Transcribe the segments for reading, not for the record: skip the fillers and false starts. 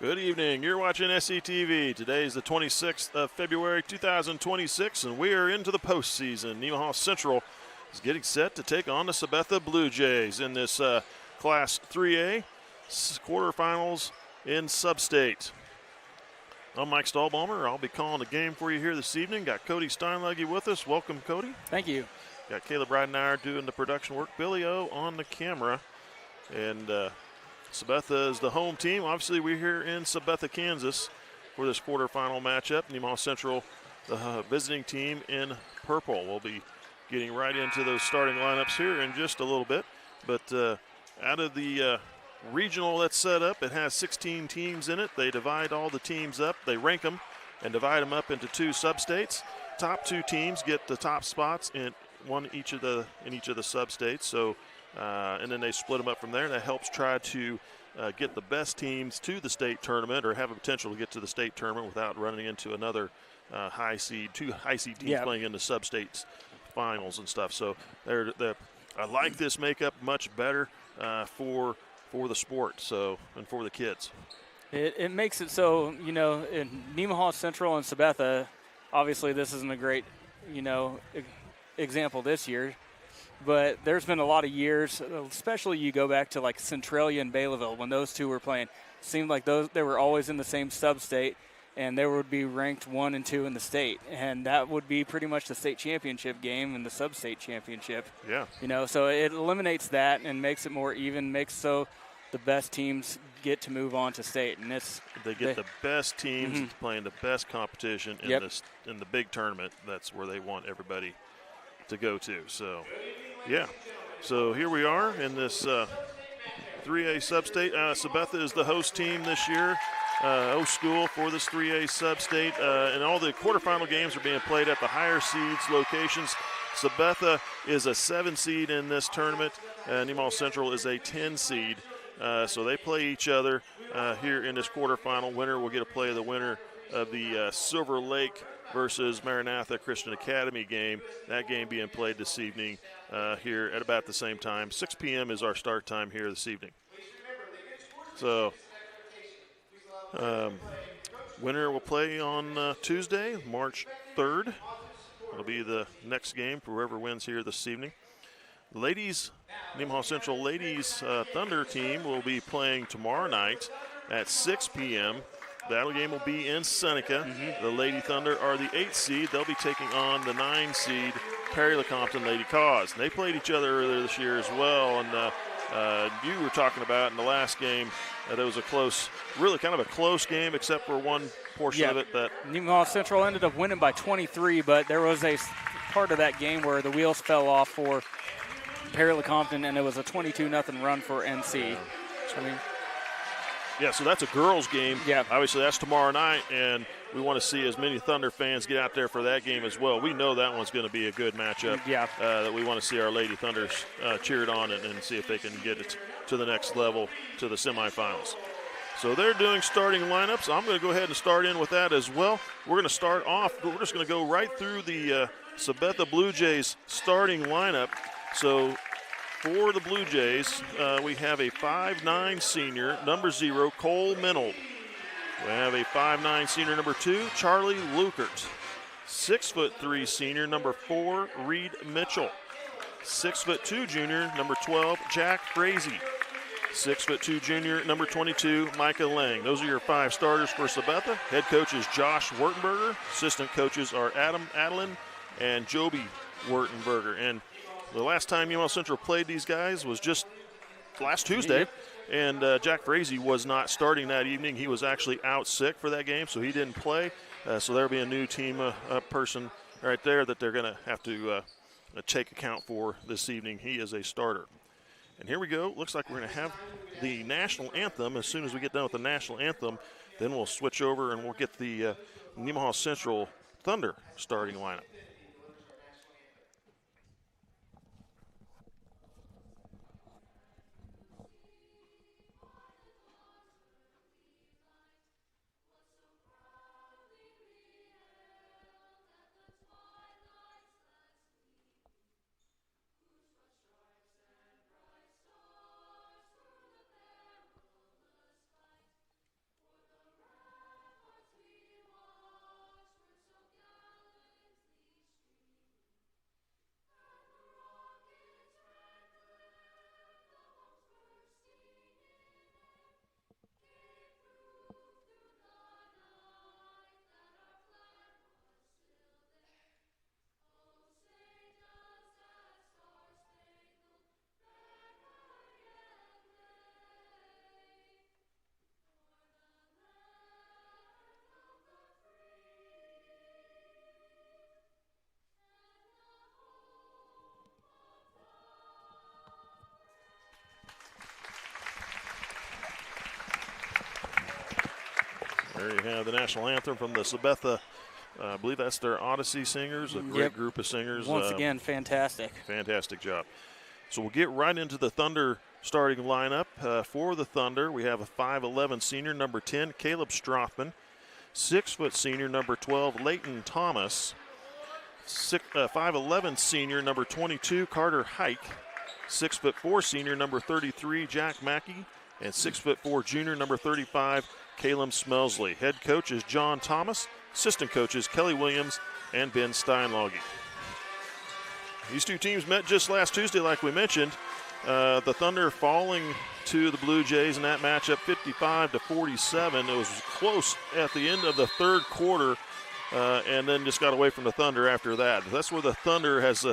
Good evening. You're watching SCTV. Today is the 26th of February, 2026, and we are into the postseason. Nemaha Central is getting set to take on the Sabetha BlueJays in this Class 3A quarterfinals in SubState. I'm Mike Stahlbaumer. I'll be calling the game for you here this evening. Got Cody Steinlegge with us. Welcome, Cody. Thank you. Got Caleb Ridenauer doing the production work. Billy O on the camera. And Sabetha is the home team. Obviously, we're here in Sabetha, Kansas for this quarterfinal matchup. Nemaha Central, the visiting team in purple. We'll be getting right into those starting lineups here in just a little bit. But out of the regional that's set up, it has 16 teams in it. They divide all the teams up. They rank them and divide them up into two substates. Top two teams get the top spots in each of the substates. So. And then they split them up from there. That helps try to get the best teams to the state tournament or have a potential to get to the state tournament without running into another two high seed teams playing in the sub-states finals and stuff. So I like this makeup much better for the sport and for the kids. It makes it so, in Nemaha Central and Sabetha, obviously this isn't a great, example this year. But there's been a lot of years, especially you go back to like Centralia and Baylorville when those two were playing. It seemed like they were always in the same sub-state, and they would be ranked 1 and 2 in the state. And that would be pretty much the state championship game and the sub-state championship. Yeah. So it eliminates that and makes it more even, makes so the best teams get to move on to state. And they get the best teams playing the best competition in the big tournament. That's where they want everybody to go to. So, yeah. So here we are in this 3A sub-state. Sabetha is the host team this year, host school for this 3A sub-state. And all the quarterfinal games are being played at the higher seeds locations. Sabetha is a 7 seed in this tournament. Nemaha Central is a 10 seed. So they play each other here in this quarterfinal. Winner will get to play the winner of the Silver Lake versus Maranatha Christian Academy game. That game being played this evening here at about the same time. 6 p.m. is our start time here this evening. So winner will play on Tuesday, March 3rd. It'll be the next game for whoever wins here this evening. Ladies, Nemaha Central Ladies Thunder team will be playing tomorrow night at 6 p.m. That game will be in Seneca. The Lady Thunder are the 8th seed. They'll be taking on the 9 seed Perry-LeCompton Lady Cause. And they played each other earlier this year as well. And you were talking about in the last game that it was really kind of a close game except for one portion of it. That Nemaha Central ended up winning by 23, but there was a part of that game where the wheels fell off for Perry-LeCompton, and it was a 22-0 run for NC. Yeah, so that's a girls' game. Yeah. Obviously, that's tomorrow night, and we want to see as many Thunder fans get out there for that game as well. We know that one's going to be a good matchup. Yeah. That we want to see our Lady Thunders cheered on and see if they can get it to the next level, to the semifinals. So they're doing starting lineups. I'm going to go ahead and start in with that as well. We're going to start off, we're just going to go right through the Sabetha BlueJays starting lineup. So for the Blue Jays, we have a 5'9" senior, number 0, Cole Minold. We have a 5'9" senior, number 2, Charlie Lukert. 6'3" senior, number 4, Reed Mitchell. 6'2" junior, number 12, Jack Frazee. 6'2" junior, number 22, Micah Lang. Those are your 5 starters for Sabetha. Head coach is Josh Wertenberger. Assistant coaches are Adam Adelin and Joby Wertenberger. And the last time Nemaha Central played these guys was just last Tuesday, and Jack Frazee was not starting that evening. He was actually out sick for that game, so he didn't play. So there'll be a new team person right there that they're going to have to take account for this evening. He is a starter. And here we go. Looks like we're going to have the national anthem. As soon as we get done with the national anthem, then we'll switch over and we'll get the Nemaha Central Thunder starting lineup. There you have the national anthem from the Sabetha. I believe that's their Odyssey singers, a great group of singers. Once again, fantastic. Fantastic job. So we'll get right into the Thunder starting lineup. For the Thunder, we have a 5'11 senior, number 10, Caleb Strothman. 6' senior, number 12, Leighton Thomas. 5'11 senior, number 22, Carter Hike. 6'4 senior, number 33, Jack Mackey. And 6'4 junior, number 35, Caleb Smelsley. Head coach is John Thomas. Assistant coaches Kelly Williams and Ben Steinlogge. These two teams met just last Tuesday, like we mentioned. The Thunder falling to the Blue Jays in that matchup 55-47. It was close at the end of the third quarter, and then just got away from the Thunder after that. That's where the Thunder has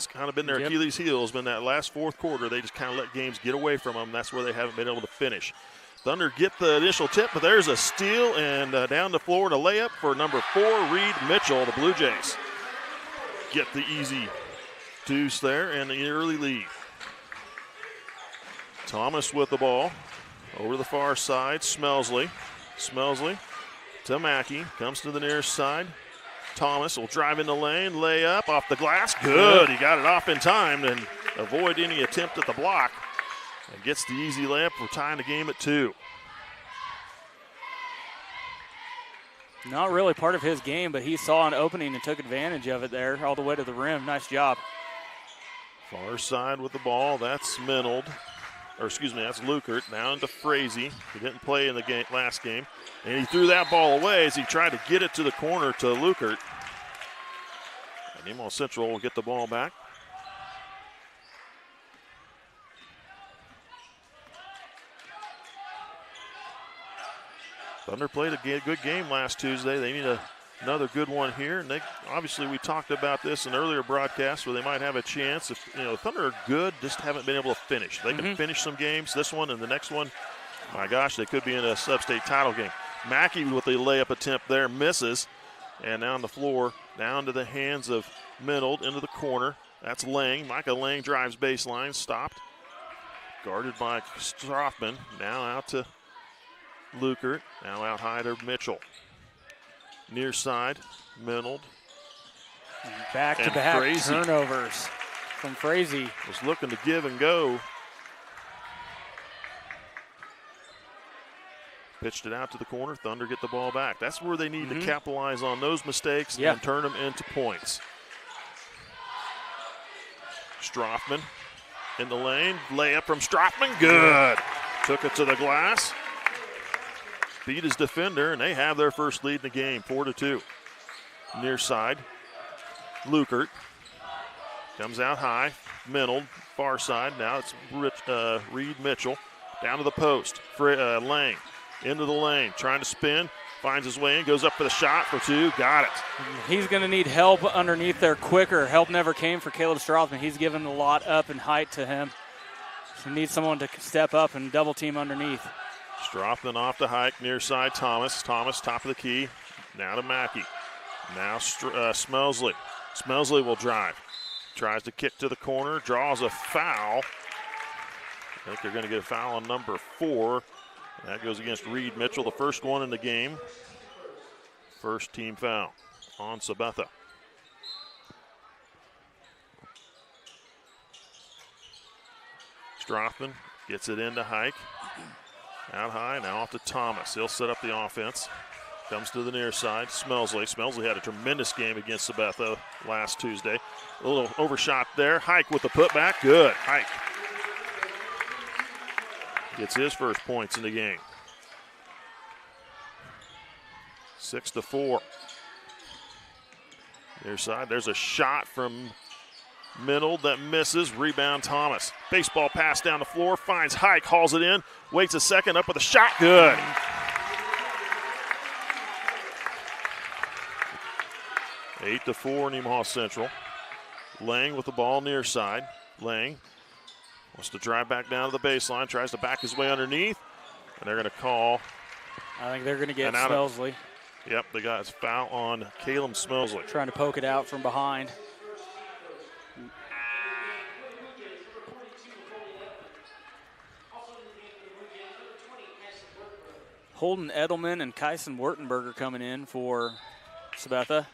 kind of been their Achilles heel, has been that last fourth quarter. They just kind of let games get away from them. That's where they haven't been able to finish. Thunder get the initial tip, but there's a steal, and down the floor to layup for number 4, Reed Mitchell. The Blue Jays get the easy deuce there and the early lead. Thomas with the ball over the far side. Smelsley to Mackey, comes to the near side. Thomas will drive in the lane, lay up off the glass. Good, he got it off in time and avoid any attempt at the block. And gets the easy layup. We're tying the game at 2. Not really part of his game, but he saw an opening and took advantage of it there all the way to the rim. Nice job. Far side with the ball. That's Minold. That's Lukert. Down to Frazee. He didn't play in the last game. And he threw that ball away as he tried to get it to the corner to Lukert. And Nemaha Central will get the ball back. Thunder played a good game last Tuesday. They need another good one here. And obviously we talked about this in earlier broadcasts where they might have a chance. If Thunder are good, just haven't been able to finish. They can finish some games, this one and the next one. My gosh, they could be in a sub-state title game. Mackey with the layup attempt there, misses. And now on the floor, down to the hands of Minold into the corner. That's Lang. Micah Lang drives baseline, stopped. Guarded by Strothman. Now out to Lukert, now out high to Mitchell. Near side, Minold. Back-to-back turnovers from Frazee. Was looking to give and go. Pitched it out to the corner. Thunder get the ball back. That's where they need to capitalize on those mistakes and turn them into points. Strothman in the lane. Layup from Strothman. Good. Took it to the glass. Beat his defender, and they have their first lead in the game, 4-2. Near side, Lukert comes out high. Minold, far side. Now it's Reed Mitchell down to the post. Lang into the lane, trying to spin, finds his way in, goes up for the shot for 2. Got it. He's going to need help underneath there quicker. Help never came for Caleb Strothman. He's given a lot up in height to him. He needs someone to step up and double team underneath. Strothman off the hike, near side Thomas. Thomas, top of the key. Now to Mackey. Now Smelsley. Smelsley will drive. Tries to kick to the corner, draws a foul. I think they're going to get a foul on number 4. That goes against Reed Mitchell, the first one in the game. First team foul on Sabetha. Strothman gets it into Hike. Out high, now off to Thomas. He'll set up the offense. Comes to the near side. Smelsley had a tremendous game against Sabetha last Tuesday. A little overshot there. Hike with the putback. Good. Hike gets his first points in the game. 6-4. Near side. There's a shot from Minold that misses. Rebound Thomas. Baseball pass down the floor. Finds Hike. Hauls it in. Waits a second. Up with a shot. Good. 8-4 Nemaha Central. Lang with the ball near side. Lang wants to drive back down to the baseline. Tries to back his way underneath. And they're going to call. I think they're going to get Smelsley. Yep, they got his foul on Caleb Smelsley. Trying to poke it out from behind. Holden Edelman and Kyson Wertenberger coming in for Sabetha.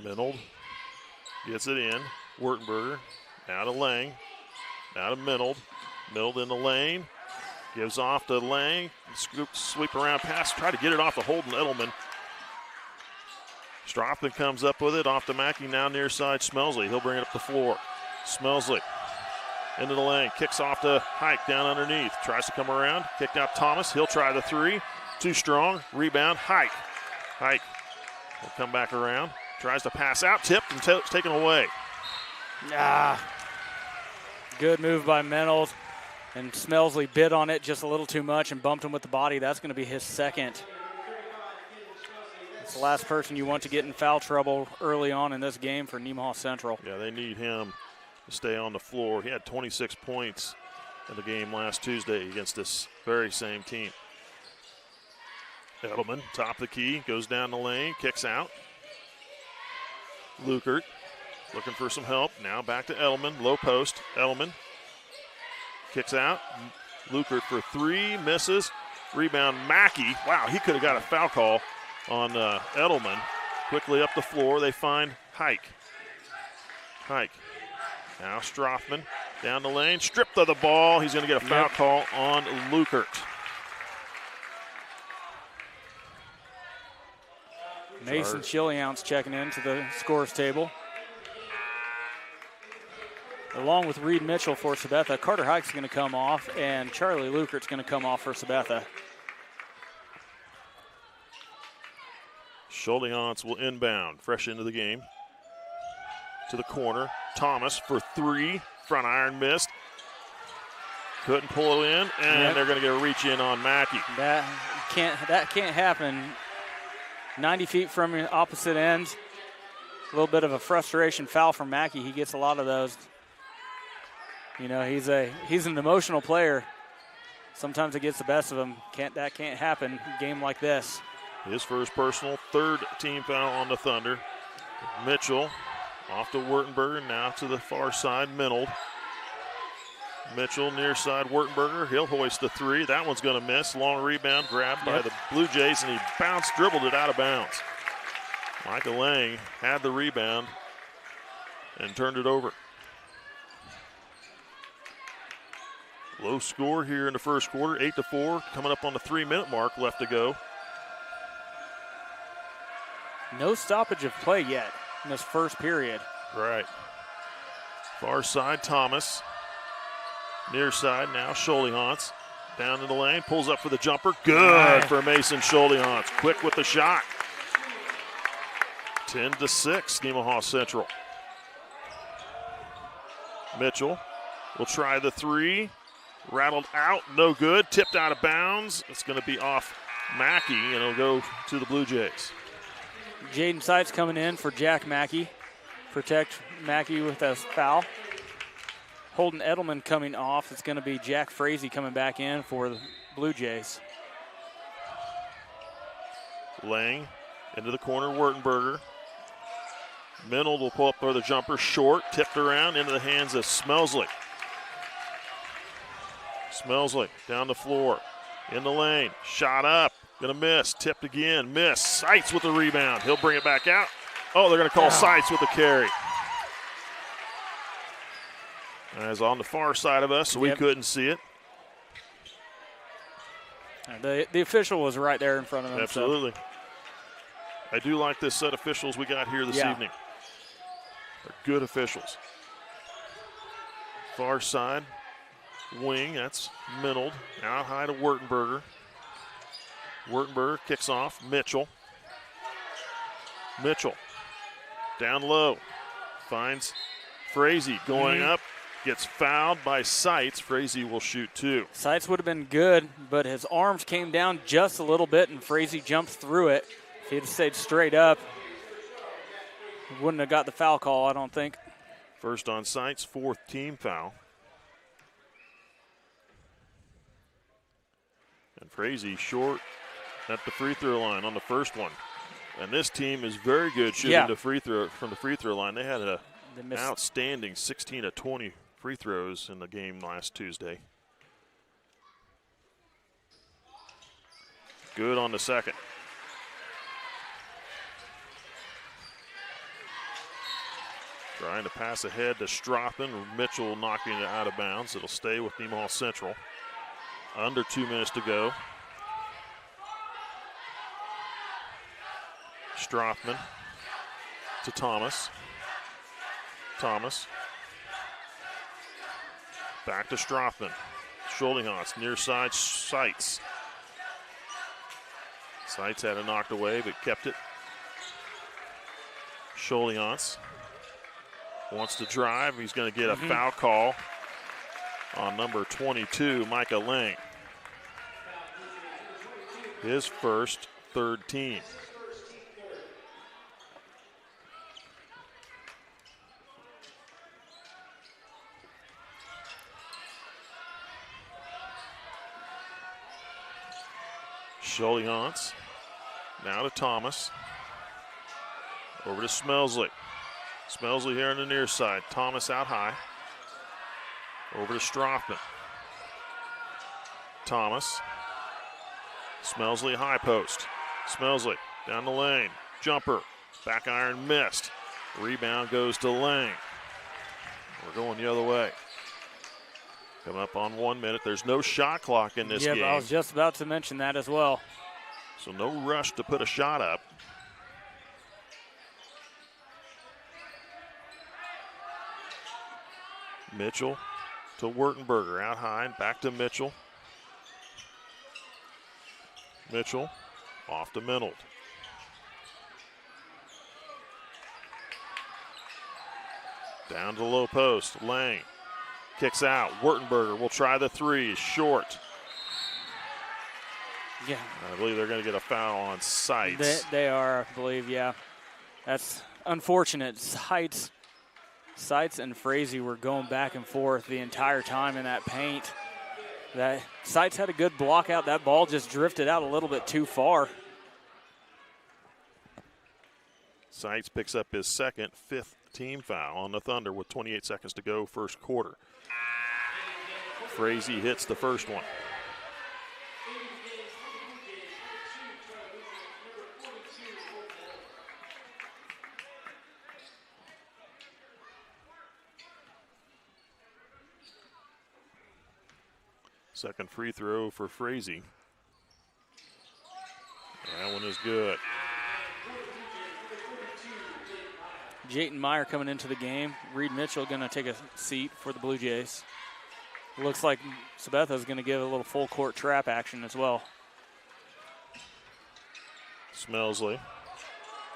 Minold gets it in. Wertenberger now to Lang. Now to Minold. Minold in the lane. Gives off to Lang. Sweep around pass. Try to get it off to Holden Edelman. Strothman comes up with it. Off to Mackey. Now near side Smelsley. He'll bring it up the floor. Smelsley into the lane. Kicks off to Hike down underneath. Tries to come around. Kicked out Thomas. He'll try the three. Too strong. Rebound. Hike. Hike will come back around. Tries to pass out. Tipped and taken away. Good move by Menold. And Smelsley bit on it just a little too much and bumped him with the body. That's going to be his second. It's the last person you want to get in foul trouble early on in this game for Nemaha Central. Yeah, they need him to stay on the floor. He had 26 points in the game last Tuesday against this very same team. Edelman, top of the key, goes down the lane, kicks out. Lukert looking for some help. Now back to Edelman, low post. Edelman kicks out. Lukert for three, misses. Rebound, Mackey. Wow, he could have got a foul call on Edelman. Quickly up the floor, they find Hike. Hike. Now Strothman down the lane, stripped of the ball. He's going to get a foul call on Lukert. Mason Chiliounce checking in to the scores table. Along with Reed Mitchell for Sabetha. Carter Hike's going to come off, and Charlie Lukert's going to come off for Sabetha. Chiliounce will inbound, fresh into the game. To the corner. Thomas for three. Front iron missed. Couldn't pull it in, and they're going to get a reach in on Mackey. That can't happen. 90 feet from your opposite end. A little bit of a frustration foul from Mackey. He gets a lot of those. You know, he's an emotional player. Sometimes it gets the best of him. That can't happen in a game like this. His first personal, third team foul on the Thunder. Mitchell off to Wertenberger, now to the far side, Minold. Mitchell near side, Wertenberger. He'll hoist the three. That one's going to miss. Long rebound grabbed by the Blue Jays, and he dribbled it out of bounds. Michael Lang had the rebound and turned it over. Low score here in the first quarter, 8-4, coming up on the 3-minute mark left to go. No stoppage of play yet in this first period. Right. Far side, Thomas. Near side now, Chiliounce. Down in the lane, pulls up for the jumper. Good for Mason Chiliounce. Quick with the shot. 10-6, Nemaha Central. Mitchell will try the three. Rattled out, no good. Tipped out of bounds. It's going to be off Mackey, and it'll go to the Blue Jays. Jaden Seitz coming in for Jack Mackey. Protect Mackey with a foul. Holden Edelman coming off. It's going to be Jack Frazee coming back in for the Blue Jays. Lang into the corner, Wertenberger. Minold will pull up for the jumper, short, tipped around into the hands of Smelsley. Smelsley down the floor, in the lane, shot up, gonna miss, tipped again, miss. Seitz with the rebound, he'll bring it back out. Oh, they're gonna call Seitz with the carry. As on the far side of us, so we couldn't see it. The official was right there in front of him. Absolutely. So. I do like this set of officials we got here this evening. They're good officials. Far side. Wing, that's Minold. Out high to Wertenberger. Wertenberger kicks off. Mitchell. Mitchell. Down low. Finds Frazee going up. Gets fouled by Seitz. Frazee will shoot two. Seitz would have been good, but his arms came down just a little bit, and Frazee jumped through it. If he'd stayed straight up, he wouldn't have got the foul call, I don't think. First on Seitz, fourth team foul. And Frazee short at the free throw line on the first one. And this team is very good shooting the free throw from the free throw line. They had an outstanding 16 of 20 free throws in the game last Tuesday. Good on the second. Trying to pass ahead to Strothman. Mitchell knocking it out of bounds. It'll stay with Nemaha Central. Under 2 minutes to go. Strothman to Thomas. Thomas. Back to Strothman. Schultinghoff near side Seitz. Seitz had it knocked away but kept it. Schultinghoff wants to drive. He's going to get a foul call on number 22, Micah Lang. His first, third team. Schultinghoff now to Thomas. Over to Smelsley. Smelsley here on the near side. Thomas out high. Over to Strothman. Thomas. Smelsley high post. Smelsley down the lane. Jumper. Back iron missed. Rebound goes to Lang. We're going the other way. Coming up on 1 minute. There's no shot clock in this game. I was just about to mention that as well. So no rush to put a shot up. Mitchell to Wurtenberger, out high, and back to Mitchell. Mitchell off to Minold. Down to the low post, Lang kicks out. Wurtenberger will try the three, short. Yeah. I believe they're going to get a foul on Seitz. They are, I believe, yeah. That's unfortunate. Seitz and Frazee were going back and forth the entire time in that paint. That Seitz had a good block out. That ball just drifted out a little bit too far. Seitz picks up his second, fifth team foul on the Thunder with 28 seconds to go, first quarter. Frazee hits the first one. Second free throw for Frazee. That one is good. Jayton Meyer coming into the game. Reed Mitchell going to take a seat for the Blue Jays. Looks like Sabetha is going to give a little full court trap action as well. Smelsley.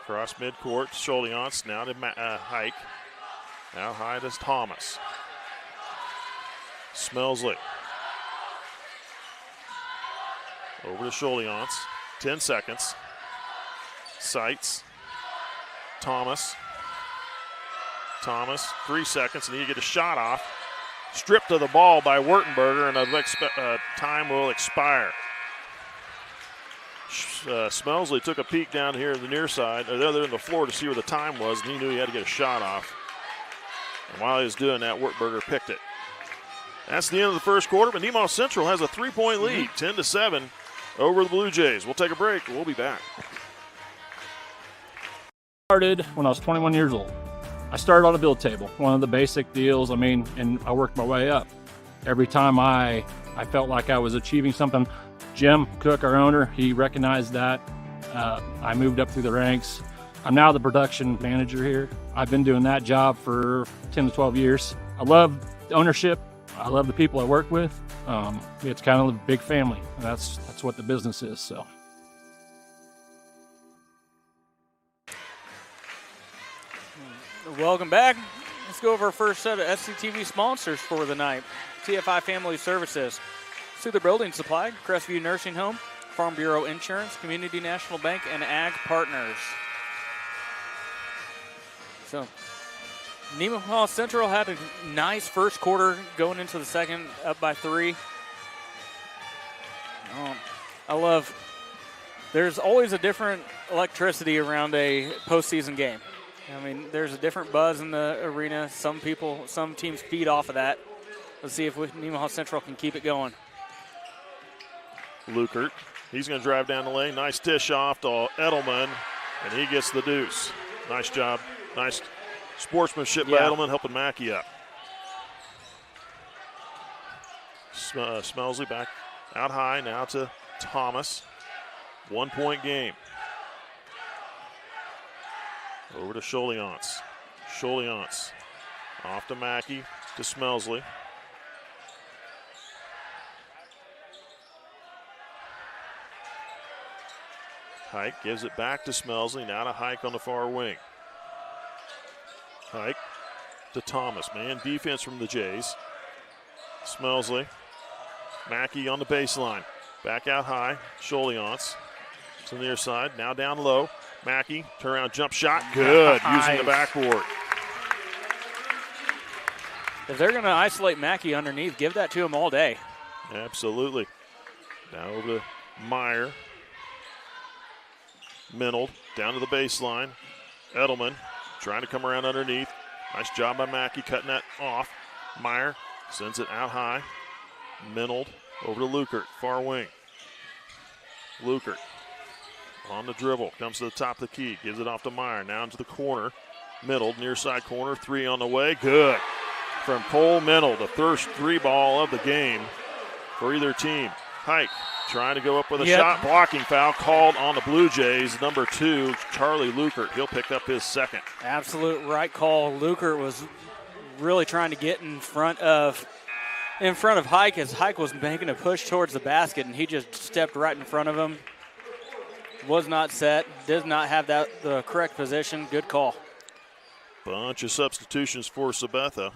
Cross midcourt. Schultinghoff now to Hike. Now high to Thomas. Smelsley. Over to Schultinghoff. 10 seconds. Seitz. Thomas. 3 seconds, and he get a shot off. Stripped of the ball by Wurtenberger, and time will expire. Smelsley took a peek down here in the near side, or the other end of the floor to see where the time was, and he knew he had to get a shot off. And while he was doing that, Wurtenberger picked it. That's the end of the first quarter, but Nemaha Central has a 3-point lead, 10-7 over the Blue Jays. We'll take a break. We'll be back. Started when I was 21 years old. I started on a build table, one of the basic deals, and I worked my way up. Every time I felt like I was achieving something, Jim Cook, our owner, he recognized that. I moved up through the ranks. I'm now the production manager here. I've been doing that job for 10 to 12 years. I love ownership. I love the people I work with. It's kind of a big family. That's what the business is. So. Welcome back. Let's go over our first set of SCTV sponsors for the night. TFI Family Services, Souther Building Supply, Crestview Nursing Home, Farm Bureau Insurance, Community National Bank, and Ag Partners. So, Nemaha Central had a nice first quarter going into the second, up by 3. There's always a different electricity around a postseason game. I mean, there's a different buzz in the arena. Some teams feed off of that. Let's see if Nemaha Central can keep it going. Lukert He's going to drive down the lane. Nice dish off to Edelman, and he gets the deuce. Nice job. Nice sportsmanship by Edelman, helping Mackey up. Smelsley back out high now to Thomas. 1 point game. Over to Scholiance. Scholiance off to Mackey to Smelsley. Hike gives it back to Smelsley. Now to Hike on the far wing. Hike to Thomas. Man defense from the Jays. Smelsley. Mackey on the baseline. Back out high. Scholiance to the near side. Now down low. Mackey, turnaround jump shot. Good. Using the backboard. If they're going to isolate Mackey underneath, give that to him all day. Absolutely. Now over to Meyer. Minold down to the baseline. Edelman trying to come around underneath. Nice job by Mackey cutting that off. Meyer sends it out high. Minold over to Lukert, far wing. Lukert on the dribble, comes to the top of the key, gives it off to Meyer, now into the corner. Minold, near side corner, three on the way, good. From Cole Minold, the first three ball of the game for either team. Hike trying to go up with a shot, blocking foul called on the Blue Jays. Number 2, Charlie Lukert, he'll pick up his second. Absolute right call. Lukert was really trying to get in front of Hike as Hike was making a push towards the basket, and he just stepped right in front of him. Was not set, does not have the correct position. Good call. Bunch of substitutions for Sabetha.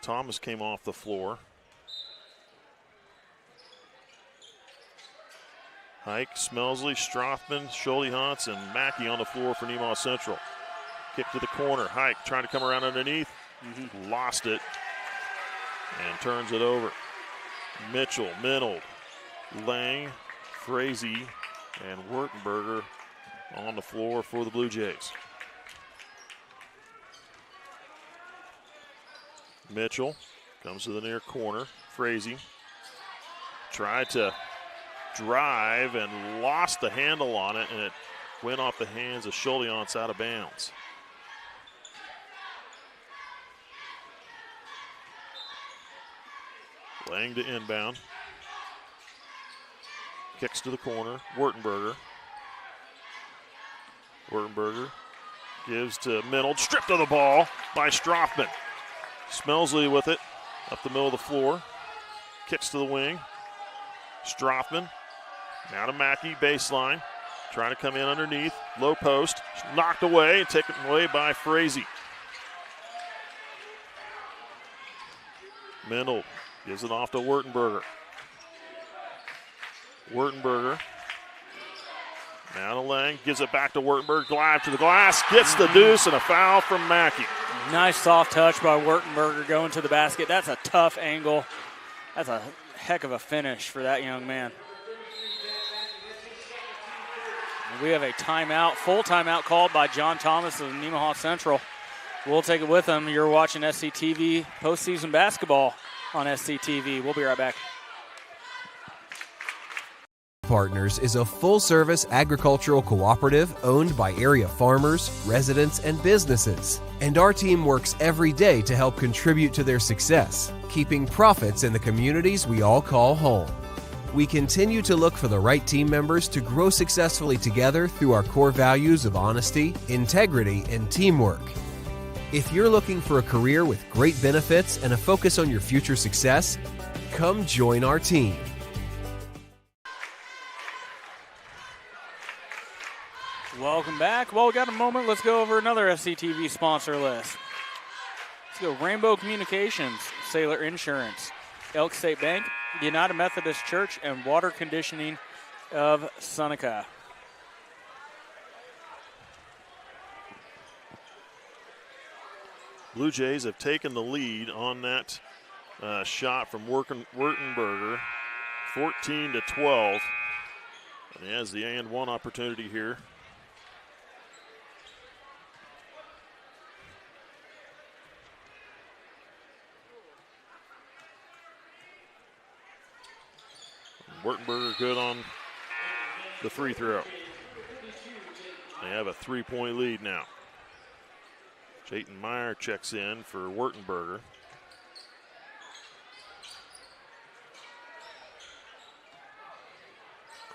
Thomas came off the floor. Hike, Smelsley, Strothman, Scholiance, and Mackey on the floor for Nemaha Central. Kick to the corner. Hike trying to come around underneath. Lost it. And turns it over. Mitchell, Minold, Lang, Frazee, and Wurtenberger on the floor for the Blue Jays. Mitchell comes to the near corner. Frazee tried to drive and lost the handle on it, and it went off the hands of Scholiance out of bounds. Lang to inbound. Kicks to the corner. Wurtenberger. Wurtenberger gives to Minold. Stripped of the ball by Strothman. Smelsley with it up the middle of the floor. Kicks to the wing. Strothman. Now to Mackey, baseline. Trying to come in underneath. Low post. Knocked away and taken away by Frazee. Minold gives it off to Wurtenberger. Wurtenberger. Now to Lang. Gives it back to Wurtenberger. Drive to the glass. Gets the deuce and a foul from Mackey. Nice soft touch by Wurtenberger going to the basket. That's a tough angle. That's a heck of a finish for that young man. And we have a timeout, full timeout called by John Thomas of Nemaha Central. We'll take it with him. You're watching SCTV postseason basketball on SCTV. We'll be right back. Partners is a full-service agricultural cooperative owned by area farmers, residents, and businesses. And our team works every day to help contribute to their success, keeping profits in the communities we all call home. We continue to look for the right team members to grow successfully together through our core values of honesty, integrity, and teamwork. If you're looking for a career with great benefits and a focus on your future success, come join our team. Welcome back. Well, we got a moment. Let's go over another SCTV sponsor list. Let's go Rainbow Communications, Sailor Insurance, Elk State Bank, United Methodist Church, and Water Conditioning of Seneca. Blue Jays have taken the lead on that shot from Wurtenberger, 14-12. And he has the and one opportunity here. Wurtenberger good on the free throw. They have a 3-point lead now. Jayton Meyer checks in for Wurtenberger.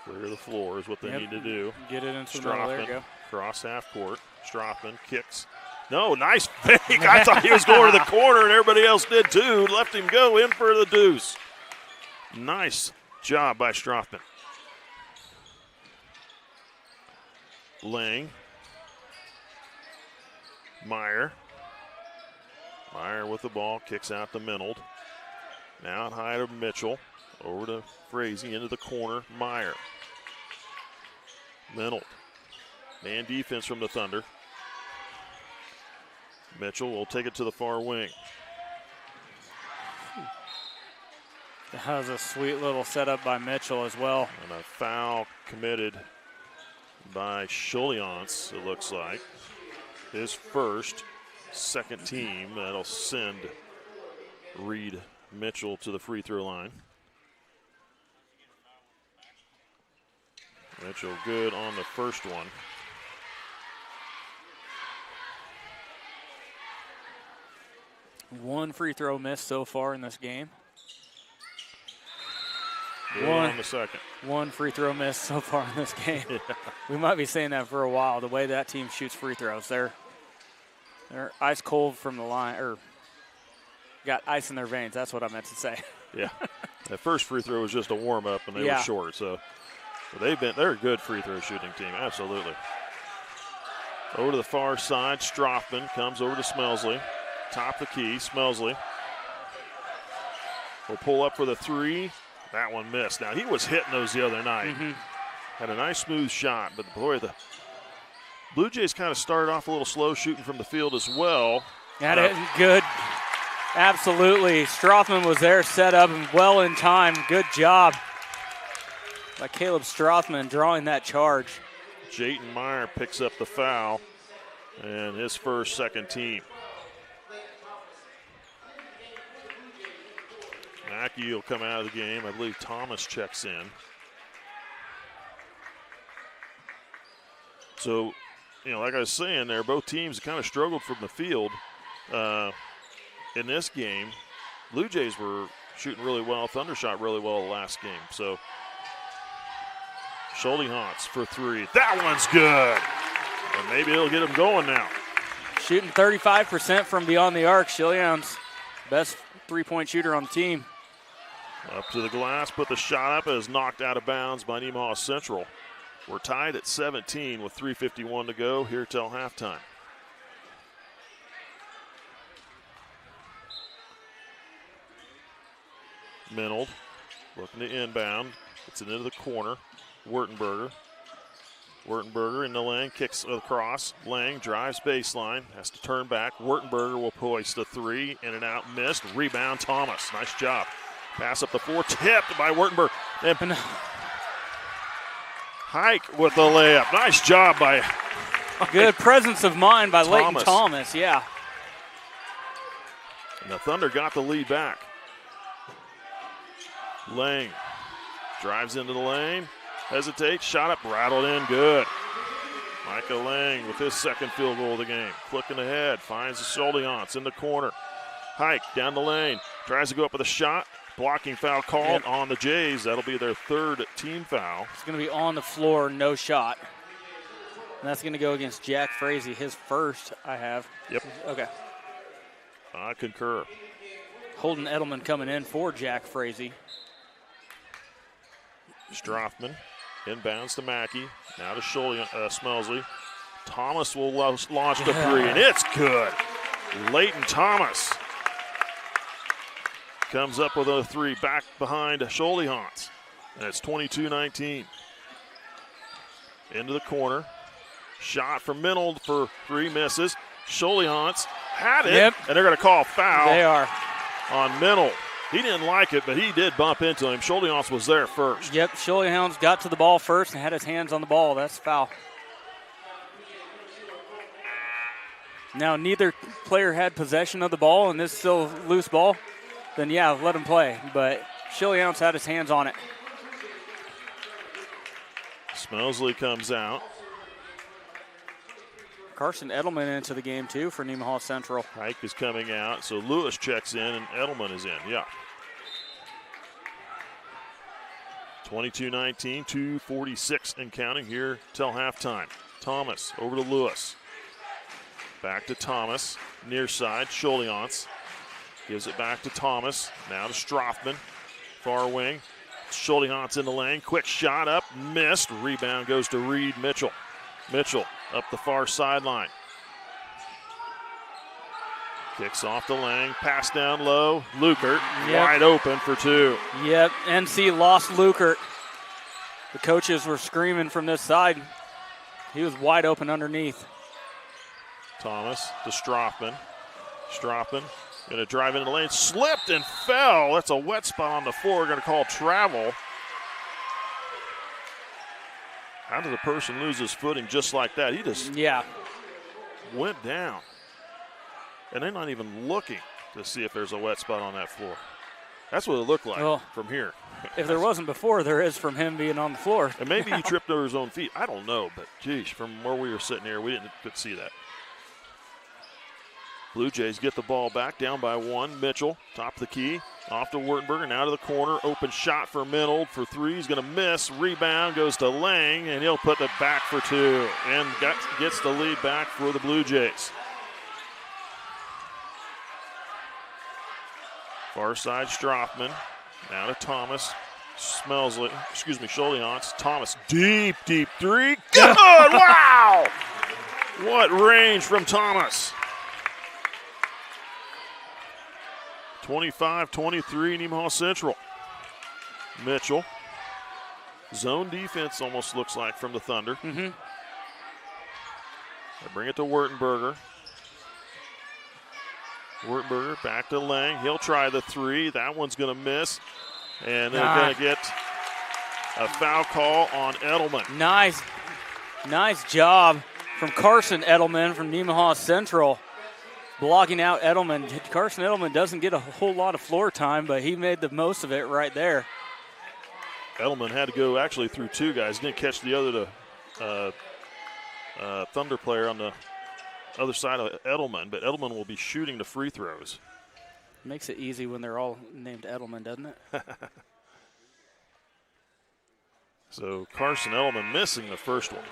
Clear the floor is what they need to do. Get it into the middle. There you go. Cross half court. Strothman kicks. No, nice fake. I thought he was going to the corner, and everybody else did too. Left him go in for the deuce. Nice job by Strothman. Lang. Meyer. Meyer with the ball, kicks out to Minold. Now high to Mitchell. Over to Frazee, into the corner. Meyer. Minold. Man defense from the Thunder. Mitchell will take it to the far wing. That was a sweet little setup by Mitchell as well. And a foul committed by Scholiance, it looks like. His first, second team. That'll send Reed Mitchell to the free throw line. Mitchell good on the first one. One free throw missed so far in this game. Good on the second. One free throw missed so far in this game. Yeah. We might be saying that for a while, the way that team shoots free throws. They're ice cold from the line, or got ice in their veins. That's what I meant to say. Yeah. That first free throw was just a warm-up, and they were short. So they're a good free throw shooting team, absolutely. Over to the far side, Strothman comes over to Smelsley. Top the key, Smelsley will pull up for the three. That one missed. Now, he was hitting those the other night. Had a nice smooth shot, but boy, the Blue Jays kind of started off a little slow shooting from the field as well. Got it good. Absolutely. Strothman was there, set up and well in time. Good job by Caleb Strothman drawing that charge. Jayton Meyer picks up the foul, and his first, second team. Mackey will come out of the game. I believe Thomas checks in. So, like I was saying there, both teams kind of struggled from the field. In this game, Blue Jays were shooting really well. Thunder shot really well the last game. So, Scholiance for three. That one's good. And maybe it'll get him going now. Shooting 35% from beyond the arc. Scholiance, best three-point shooter on the team. Up to the glass, put the shot up, is knocked out of bounds by Nemaha Central. We're tied at 17 with 3:51 to go here till halftime. Minold looking to inbound. Gets it into the corner. Wurtenberger in the lane, kicks across. Lang drives baseline, has to turn back. Wurtenberger will hoist a three, in and out, missed. Rebound, Thomas. Nice job. Pass up the floor, tipped by Wurtenberger. And Hike with the layup. Nice job by good presence of mind by Leighton Thomas, yeah. And the Thunder got the lead back. Lang drives into the lane, hesitates, shot up, rattled in, good. Micah Lang with his second field goal of the game. Flicking ahead, finds the Scholiance in the corner. Hike down the lane, tries to go up with a shot. Blocking foul called on the Jays. That'll be their third team foul. It's going to be on the floor, no shot. And that's going to go against Jack Frazee, his first, I have. Yep. Okay. I concur. Holden Edelman coming in for Jack Frazee. Strothman inbounds to Mackey. Now to Smelsley. Thomas will launch the three, and it's good. Leighton Thomas comes up with a three back behind Scholiance. And it's 22-19. Into the corner. Shot from Minold for three, misses. Scholiance had it, and they're going to call a foul. They are. On Minold. He didn't like it, but he did bump into him. Scholiance was there first. Yep, Scholiance got to the ball first and had his hands on the ball. That's foul. Now, neither player had possession of the ball, and this is still a loose ball. Then, yeah, let him play. But Scholiance had his hands on it. Smelsley comes out. Carson Edelman into the game, too, for Nemaha Central. Hike is coming out, so Lewis checks in and Edelman is in, yeah. 22-19, 2:46 and counting here till halftime. Thomas over to Lewis. Back to Thomas, near side, Scholiance. Gives it back to Thomas, now to Strothman. Far wing, Scholiance in the lane, quick shot up, missed. Rebound goes to Reed Mitchell. Mitchell up the far sideline. Kicks off to Lang, pass down low. Lukert wide open for two. Yep, NC lost Lukert. The coaches were screaming from this side. He was wide open underneath. Thomas to Strothman. Strothman going to drive into the lane, slipped and fell. That's a wet spot on the floor. Going to call travel. How does a person lose his footing just like that? He just went down. And they're not even looking to see if there's a wet spot on that floor. That's what it looked like from here. If there wasn't before, there is from him being on the floor. And maybe he tripped over his own feet. I don't know, but geez, from where we were sitting here, we could see that. Blue Jays get the ball back, down by one. Mitchell, top of the key, off to Wurtenberger, now to the corner. Open shot for Minold for three. He's going to miss. Rebound goes to Lang, and he'll put it back for two. And gets the lead back for the Blue Jays. Far side, Strothman. Now to Thomas. Scholiance. Thomas, deep three. Good! Wow! What range from Thomas. 25-23, Nemaha Central. Mitchell. Zone defense almost looks like from the Thunder. They bring it to Wurtenberger. Wurtenberger back to Lang. He'll try the three. That one's going to miss. And they're going to get a foul call on Edelman. Nice job from Carson Edelman from Nemaha Central. Blocking out Edelman. Carson Edelman doesn't get a whole lot of floor time, but he made the most of it right there. Edelman had to go actually through two guys. Didn't catch the other Thunder player on the other side of Edelman, but Edelman will be shooting the free throws. Makes it easy when they're all named Edelman, doesn't it? So Carson Edelman missing the first one.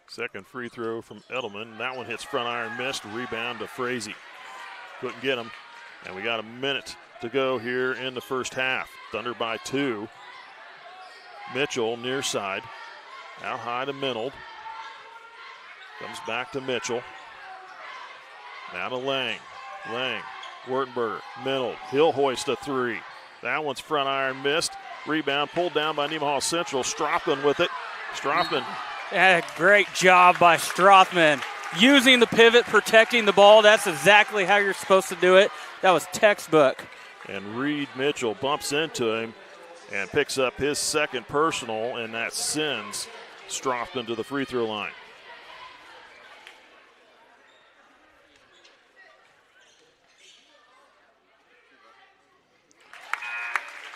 Second free throw from Edelman. That one hits front iron, missed. Rebound to Frazee. Couldn't get him. And we got a minute to go here in the first half. Thunder by two. Mitchell near side. Out high to Minold. Comes back to Mitchell. Now to Lang. Wurtenberger, Minold. He'll hoist a three. That one's front iron, missed. Rebound pulled down by Nemaha Central. Strothman with it. Strothman. Great job by Strothman. Using the pivot, protecting the ball. That's exactly how you're supposed to do it. That was textbook. And Reed Mitchell bumps into him and picks up his second personal, and that sends Strothman to the free throw line.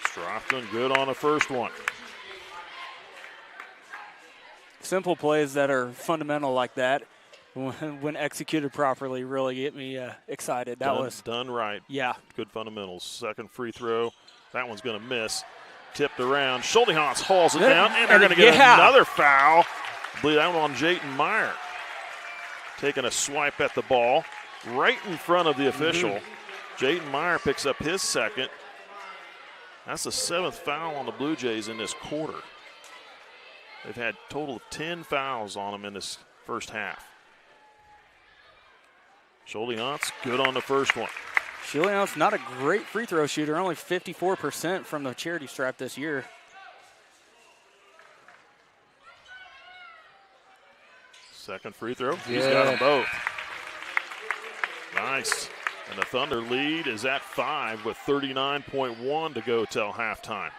Strothman good on the first one. Simple plays that are fundamental like that, when executed properly, really get me excited. That was done right. Yeah. Good fundamentals. Second free throw. That one's going to miss. Tipped around. Scholiance hauls it down, and they're going to get another foul. I believe that one on Jayton Meyer. Taking a swipe at the ball right in front of the official. Jayton Meyer picks up his second. That's the seventh foul on the Blue Jays in this quarter. They've had a total of 10 fouls on them in this first half. Scholiance, good on the first one. Scholiance, not a great free throw shooter, only 54% from the charity stripe this year. Second free throw. He's got them both. Nice. And the Thunder lead is at 5 with 39.1 to go till halftime.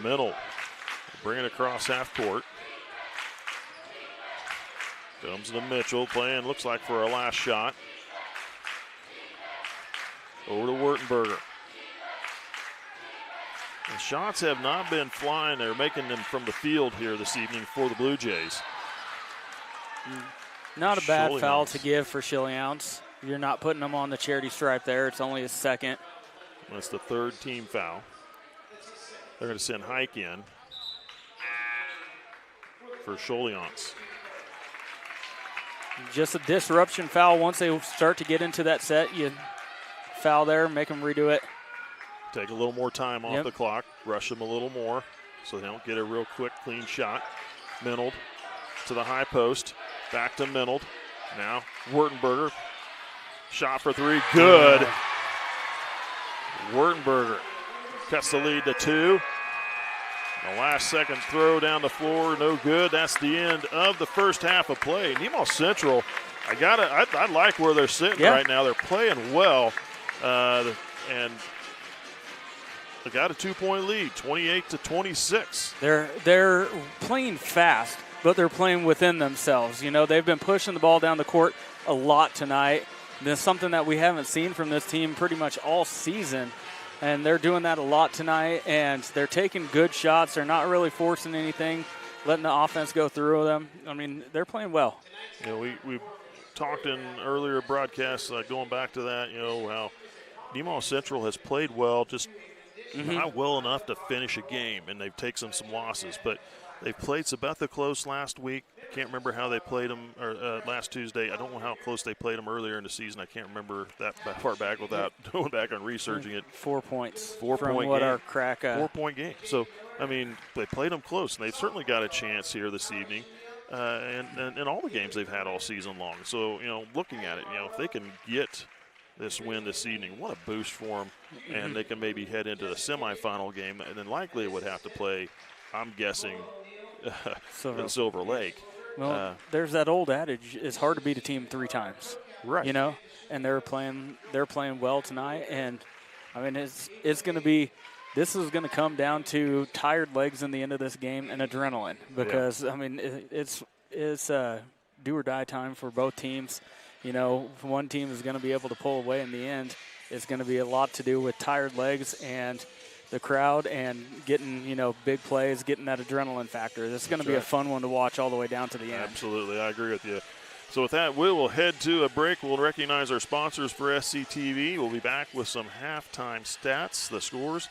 Middle. Bring it across half court. Comes to Mitchell, playing, looks like for a last shot. Over to Wurtenberger. The shots have not been flying. They're making them from the field here this evening for the Blue Jays. Not a bad foul to give for Chillians. You're not putting them on the charity stripe there. It's only his second. That's the third team foul. They're going to send Hike in for Chillians. Just a disruption foul. Once they start to get into that set, you foul there, make them redo it. Take a little more time off the clock, rush them a little more so they don't get a real quick, clean shot. Minold to the high post, back to Minold. Now Wurtenberger, shot for three, good. Wurtenberger cuts the lead to 2. The last second throw down the floor, no good. That's the end of the first half of play. Nemaha Central, I like where they're sitting right now. They're playing well, and they got a 2-point lead, 28-26. They're playing fast, but they're playing within themselves. You know, they've been pushing the ball down the court a lot tonight. That's something that we haven't seen from this team pretty much all season. And they're doing that a lot tonight, and they're taking good shots. They're not really forcing anything, letting the offense go through them. I mean, they're playing well. You know, we talked in earlier broadcasts, going back to that, you know, how Nemaha Central has played well, just not well enough to finish a game, and they've taken some losses. But they played Sabetha close last week. I can't remember how they played them last Tuesday. I don't know how close they played them earlier in the season. I can't remember that far back without going back and researching it. 4 points. 4 from point what game. Our crack. 4-point game. So, I mean, they played them close, and they've certainly got a chance here this evening. And all the games they've had all season long. So, you know, looking at it, you know, if they can get this win this evening, what a boost for them. And they can maybe head into the semifinal game, and then likely would have to play, I'm guessing, in Silver Lake. Well, there's that old adage: it's hard to beat a team 3 times. Right. You know, and they're playing well tonight, and I mean it's going to be. This is going to come down to tired legs in the end of this game and adrenaline because I mean it's do or die time for both teams. You know, if one team is going to be able to pull away in the end, it's going to be a lot to do with tired legs and the crowd and getting, you know, big plays, getting that adrenaline factor. This is going to be a fun one to watch all the way down to the end. Absolutely. I agree with you. So with that, we will head to a break. We'll recognize our sponsors for SCTV. We'll be back with some halftime stats, the scores,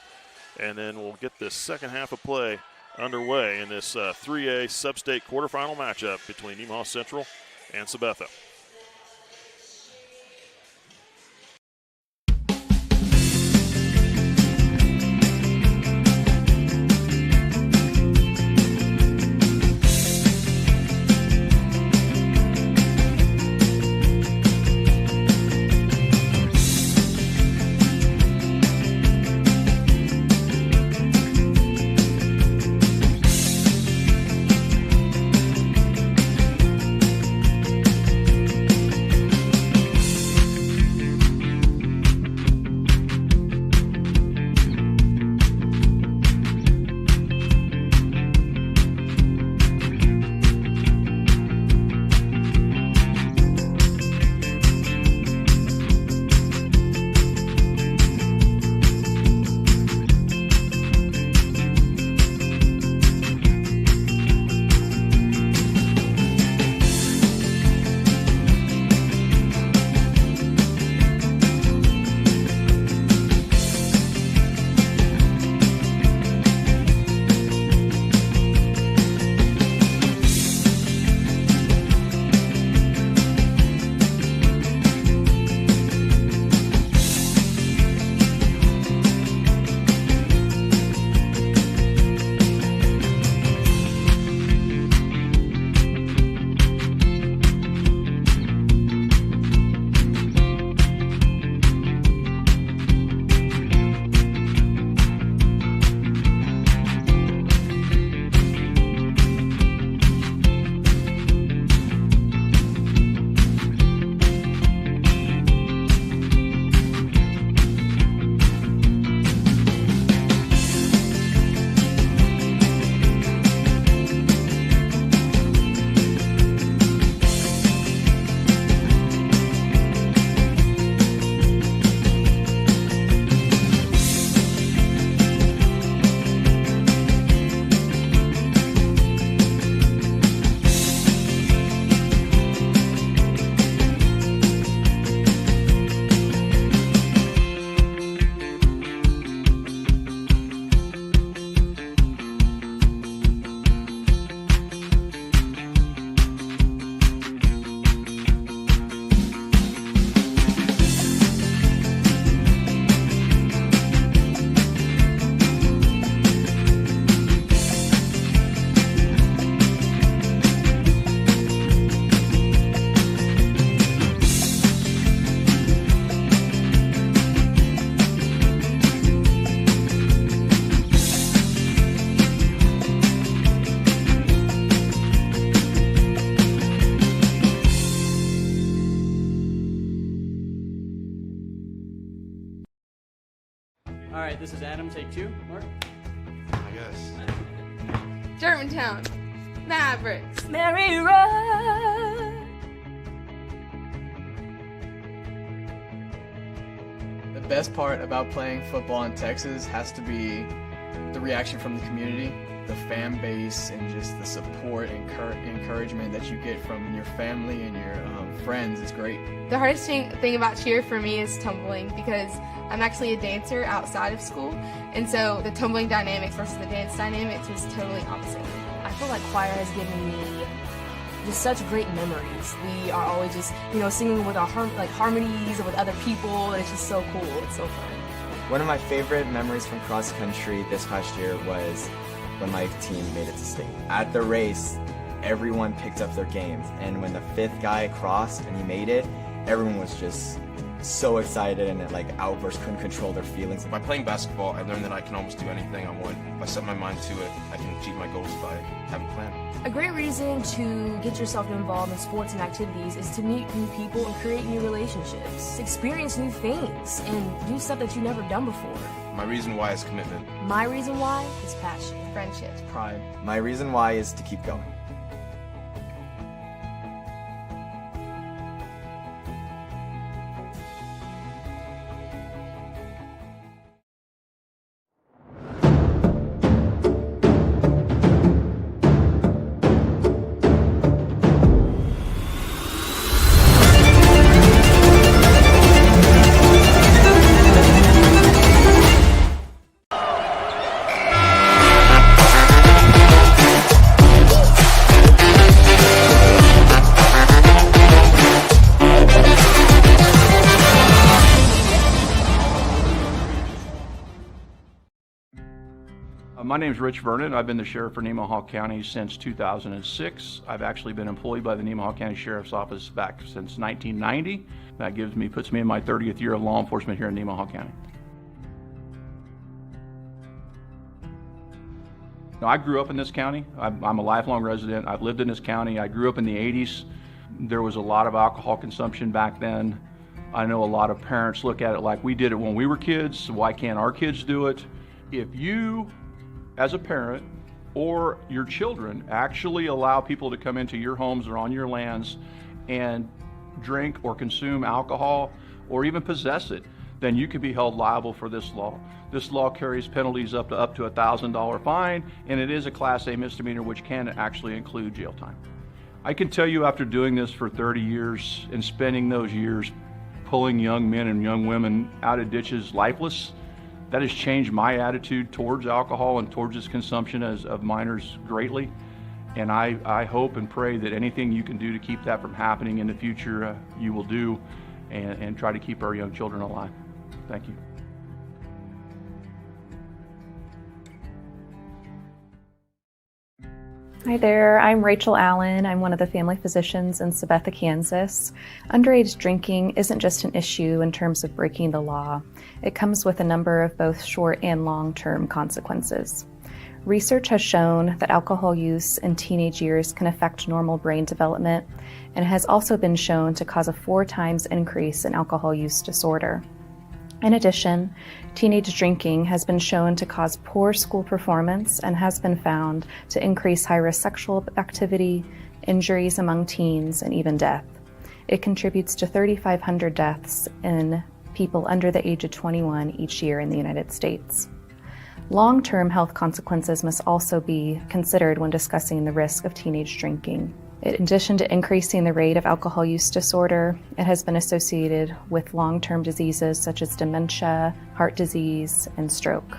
and then we'll get this second half of play underway in this 3A SubState quarterfinal matchup between Nemaha Central and Sabetha. This is Adam, take 2. Mark? I guess. Germantown, Mavericks, Mary Run. The best part about playing football in Texas has to be the reaction from the community, the fan base, and just the support and encouragement that you get from your family and your friends is great. The hardest thing about cheer for me is tumbling, because I'm actually a dancer outside of school, and so the tumbling dynamics versus the dance dynamics was totally opposite. I feel like choir has given me just such great memories. We are always just, singing with our harmonies and with other people, and it's just so cool. It's so fun. One of my favorite memories from cross country this past year was when my team made it to state. At the race, everyone picked up their game, and when the 5th guy crossed and he made it, everyone was just so excited and outbursts, couldn't control their feelings. By playing basketball, I learned that I can almost do anything I want. If I set my mind to it, I can achieve my goals if I have a plan. A great reason to get yourself involved in sports and activities is to meet new people and create new relationships, experience new things, and do stuff that you've never done before. My reason why is commitment. My reason why is passion. Friendships, Pride. My reason why is to keep going. My name is Rich Vernon. I've been the sheriff for Nemaha County since 2006. I've actually been employed by the Nemaha County Sheriff's Office back since 1990. That puts me in my 30th year of law enforcement here in Nemaha County. Now, I grew up in this county. I'm a lifelong resident. I've lived in this county. I grew up in the 80s. There was a lot of alcohol consumption back then. I know a lot of parents look at it like we did it when we were kids, so why can't our kids do it? If you, as a parent, or your children actually allow people to come into your homes or on your lands and drink or consume alcohol or even possess it, then you can be held liable for this law. This law carries penalties up to a $1,000 fine, and it is a Class A misdemeanor, which can actually include jail time. I can tell you, after doing this for 30 years and spending those years pulling young men and young women out of ditches lifeless, that has changed my attitude towards alcohol and towards its consumption of minors greatly. And I hope and pray that anything you can do to keep that from happening in the future, you will do, and try to keep our young children alive. Thank you. Hi there, I'm Rachel Allen. I'm one of the family physicians in Sabetha, Kansas. Underage drinking isn't just an issue in terms of breaking the law. It comes with a number of both short and long-term consequences. Research has shown that alcohol use in teenage years can affect normal brain development, and has also been shown to cause a 4 times increase in alcohol use disorder. In addition, teenage drinking has been shown to cause poor school performance and has been found to increase high-risk sexual activity, injuries among teens, and even death. It contributes to 3,500 deaths in people under the age of 21 each year in the United States. Long-term health consequences must also be considered when discussing the risk of teenage drinking. In addition to increasing the rate of alcohol use disorder, it has been associated with long-term diseases such as dementia, heart disease, and stroke.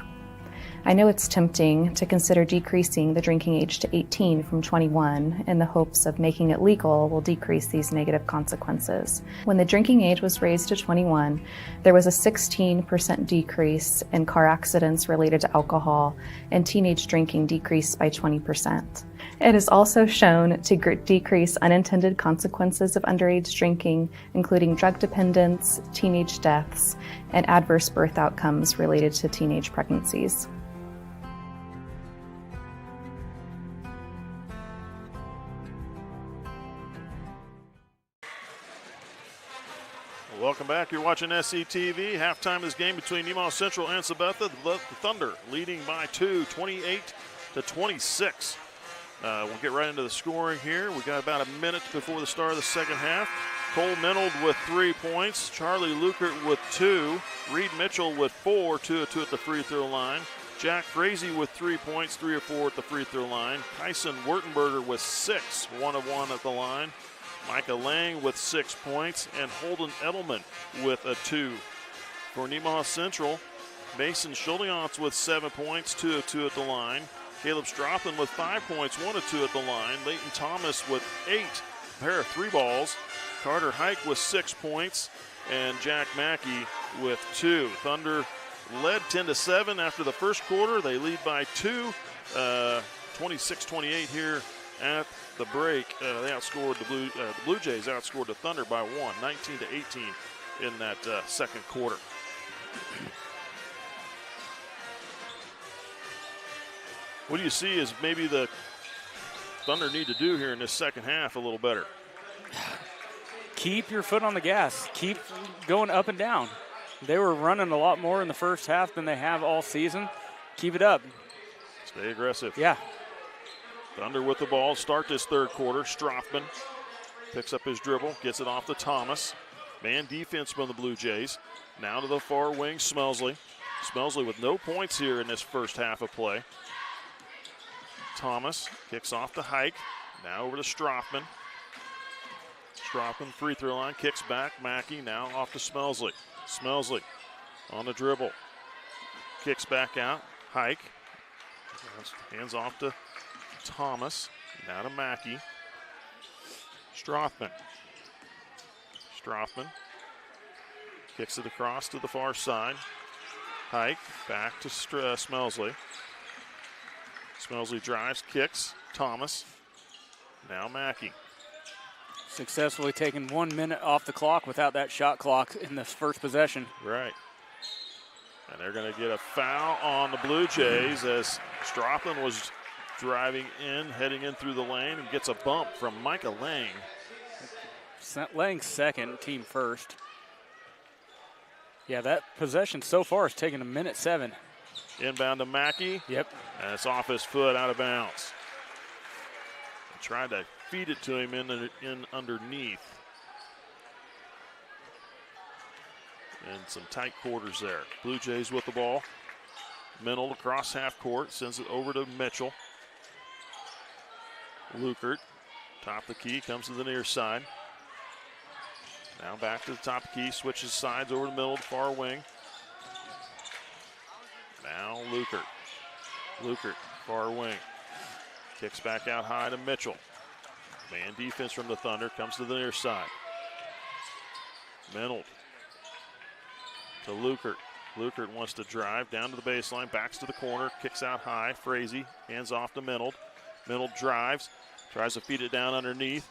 I know it's tempting to consider decreasing the drinking age to 18 from 21 in the hopes of making it legal will decrease these negative consequences. When the drinking age was raised to 21, there was a 16% decrease in car accidents related to alcohol, and teenage drinking decreased by 20%. It is also shown to decrease unintended consequences of underage drinking, including drug dependence, teenage deaths, and adverse birth outcomes related to teenage pregnancies. Welcome back. You're watching SCTV. Halftime of this game between Nemaha Central and Sabetha. The Thunder leading by 2, 28-26. We'll get right into the scoring here. We got about a minute before the start of the second half. Cole Minold with 3 points. Charlie Lukert with 2. Reed Mitchell with 4, 2 of 2 at the free throw line. Jack Frazee with 3 points, 3 of 4 at the free throw line. Kyson Wertenberger with 6, 1 of 1 at the line. Micah Lang with 6 points, and Holden Edelman with a 2. For Nemaha Central, Mason Schuldiance with 7 points, 2 of 2 at the line. Caleb Strophen with 5 points, 1 of 2 at the line. Leighton Thomas with 8, a pair of 3 balls. Carter Hike with 6 points, and Jack Mackey with 2. Thunder led 10-7 after the first quarter. They lead by 2, 26-28 here at the break. They outscored the Blue Jays outscored the Thunder by 1, 19-18 in that second quarter. What do you see as maybe the Thunder need to do here in this second half a little better? Keep your foot on the gas. Keep going up and down. They were running a lot more in the first half than they have all season. Keep it up. Stay aggressive. Yeah. Thunder with the ball. Start this third quarter. Strothman picks up his dribble, gets it off to Thomas. Man defense from the Blue Jays. Now to the far wing, Smelsley. Smelsley with no points here in this first half of play. Thomas kicks off to Hike. Now over to Strothman. Strothman, free throw line, kicks back. Mackey now off to Smelsley. Smelsley on the dribble. Kicks back out. Hike. Hands off to Thomas. Now to Mackey. Strothman. Strothman kicks it across to the far side. Hike back to Smelsley. Smelsley drives, kicks. Thomas. Now Mackey. Successfully taking 1 minute off the clock without that shot clock in this first possession. Right. And they're going to get a foul on the Blue Jays as Strothman was driving in, heading in through the lane, and gets a bump from Micah Lang. Lang second, team first. Yeah, that possession so far has taken 1:07. Inbound to Mackey. Yep. And it's off his foot, out of bounds. Tried to feed it to him in underneath. And some tight quarters there. Blue Jays with the ball. Minold across half court, sends it over to Mitchell. Lukert, top of the key, comes to the near side. Now back to the top of the key, switches sides over to Minold, far wing. Now Lukert. Lukert, far wing. Kicks back out high to Mitchell. Man defense from the Thunder, comes to the near side. Minold to Lukert. Lukert wants to drive down to the baseline, backs to the corner, kicks out high. Frazee hands off to Minold. Minold drives, tries to feed it down underneath.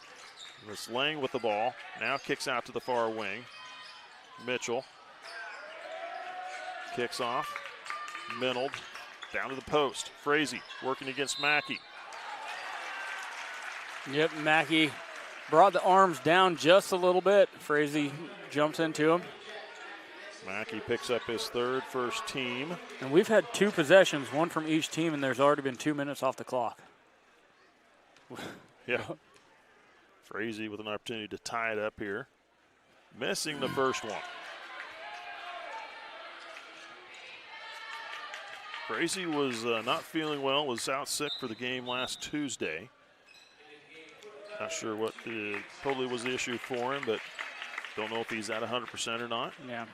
It's Lang with the ball. Now kicks out to the far wing. Mitchell kicks off. Minold down to the post. Frazee working against Mackey. Yep, Mackey brought the arms down just a little bit. Frazee jumps into him. Mackey picks up his third, first team. And we've had 2 possessions, one from each team, and there's already been 2 minutes off the clock. Yeah. Frazee with an opportunity to tie it up here. Missing the first one. Frazee was not feeling well, was out sick for the game last Tuesday. Not sure what totally was the issue for him, but don't know if he's at 100% or not. Yeah.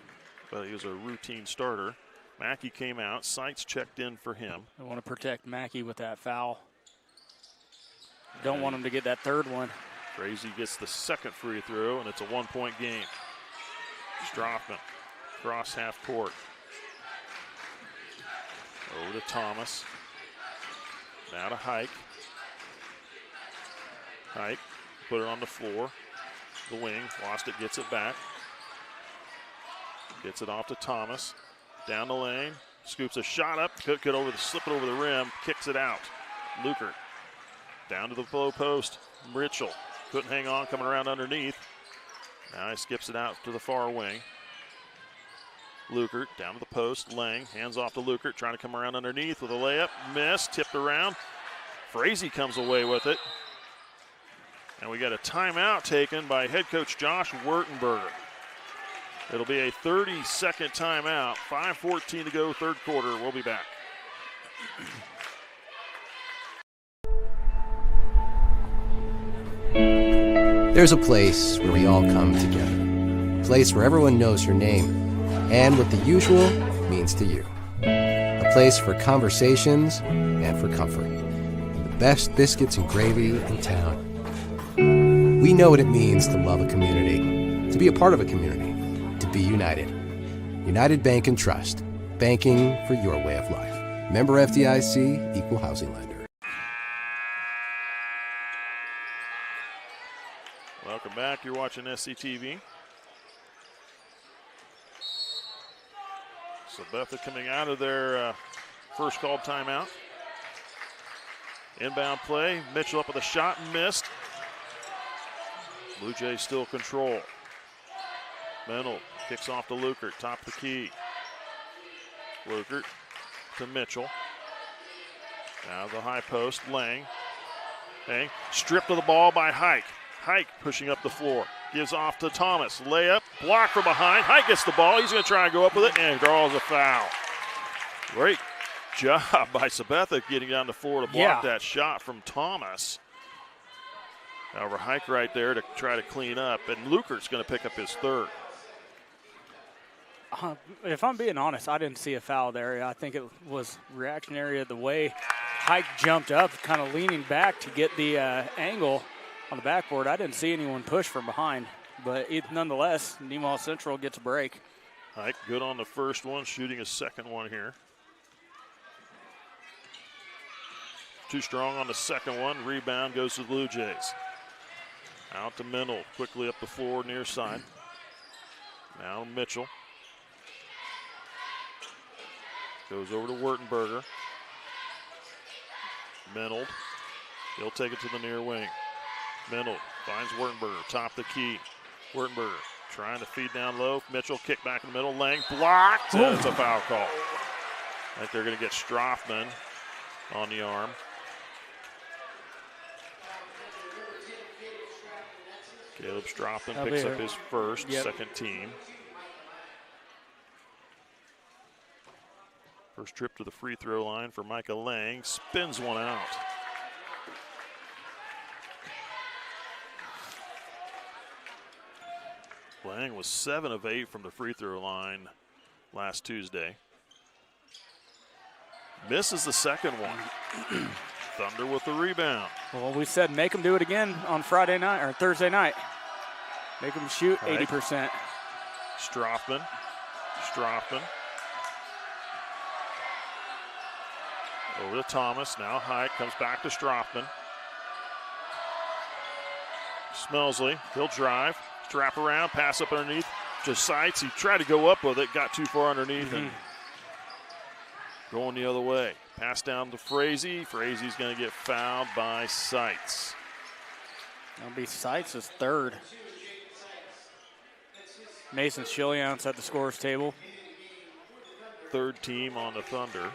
But he was a routine starter. Mackey came out. Sights checked in for him. I want to protect Mackey with that foul. Don't want him to get that third one. Frazee gets the second free throw, and it's a 1-point game. Strothman, cross half court. Over to Thomas. Now to Hike. Hike, put it on the floor. The wing, lost it, gets it back. Gets it off to Thomas. Down the lane, scoops a shot up, could slip it over the rim, kicks it out. Lukert, down to the low post. Mitchell couldn't hang on, coming around underneath. Now he skips it out to the far wing. Lukert down to the post. Lang hands off to Lukert, trying to come around underneath with a layup. Miss, tipped around. Frazee comes away with it. And we got a timeout taken by head coach Josh Wurtenberger. It'll be a 30-second timeout. 5:14 to go, third quarter. We'll be back. There's a place where we all come together. A place where everyone knows your name and what the usual means to you. A place for conversations and for comfort. The best biscuits and gravy in town. We know what it means to love a community, to be a part of a community, to be united. United Bank and Trust. Banking for your way of life. Member FDIC, Equal Housing Lender. Welcome back. You're watching SCTV. Sabetha coming out of their first called timeout. Inbound play. Mitchell up with a shot and missed. Blue Jays still control. Mennel kicks off to Lukert, top of the key. Lukert to Mitchell. Now the high post, Lang. Lang stripped of the ball by Hike. Hike pushing up the floor. Gives off to Thomas. Layup, block from behind. Hike gets the ball. He's going to try and go up with it and draws a foul. Great job by Sabetha getting down the floor to block that shot from Thomas. However, Hike right there to try to clean up, and Lukert's going to pick up his third. If I'm being honest, I didn't see a foul there. I think it was reactionary the way Hike jumped up, kind of leaning back to get the angle on the backboard. I didn't see anyone push from behind, but nonetheless, Nemaha Central gets a break. Hike good on the first one, shooting a second one here. Too strong on the second one. Rebound goes to the Blue Jays. Out to Mendel, quickly up the floor near side. Now Mitchell. Goes over to Wurtenberger. Mendel. He'll take it to the near wing. Mendel finds Wurtenberger, top the key. Wurtenberger trying to feed down low. Mitchell kick back in the middle. Lang blocked. It's a foul call. I think they're going to get Strothman on the arm. Caleb Strothman picks up his first, second team. First trip to the free throw line for Micah Lang. Spins one out. Lang was 7 of 8 from the free throw line last Tuesday. Misses the second one. Thunder with the rebound. Well, we said make them do it again on Friday night or Thursday night. Make them shoot 80%. Strothman. Over to Thomas. Now Hike comes back to Strothman. Smelsley, he'll drive. Strap around, pass up underneath. Just sights. He tried to go up with it, got too far underneath and going the other way. Pass down to Frazee. Frazee's going to get fouled by Seitz. That'll be Seitz's third. Mason Chiliance at the scorer's table. Third team on the Thunder.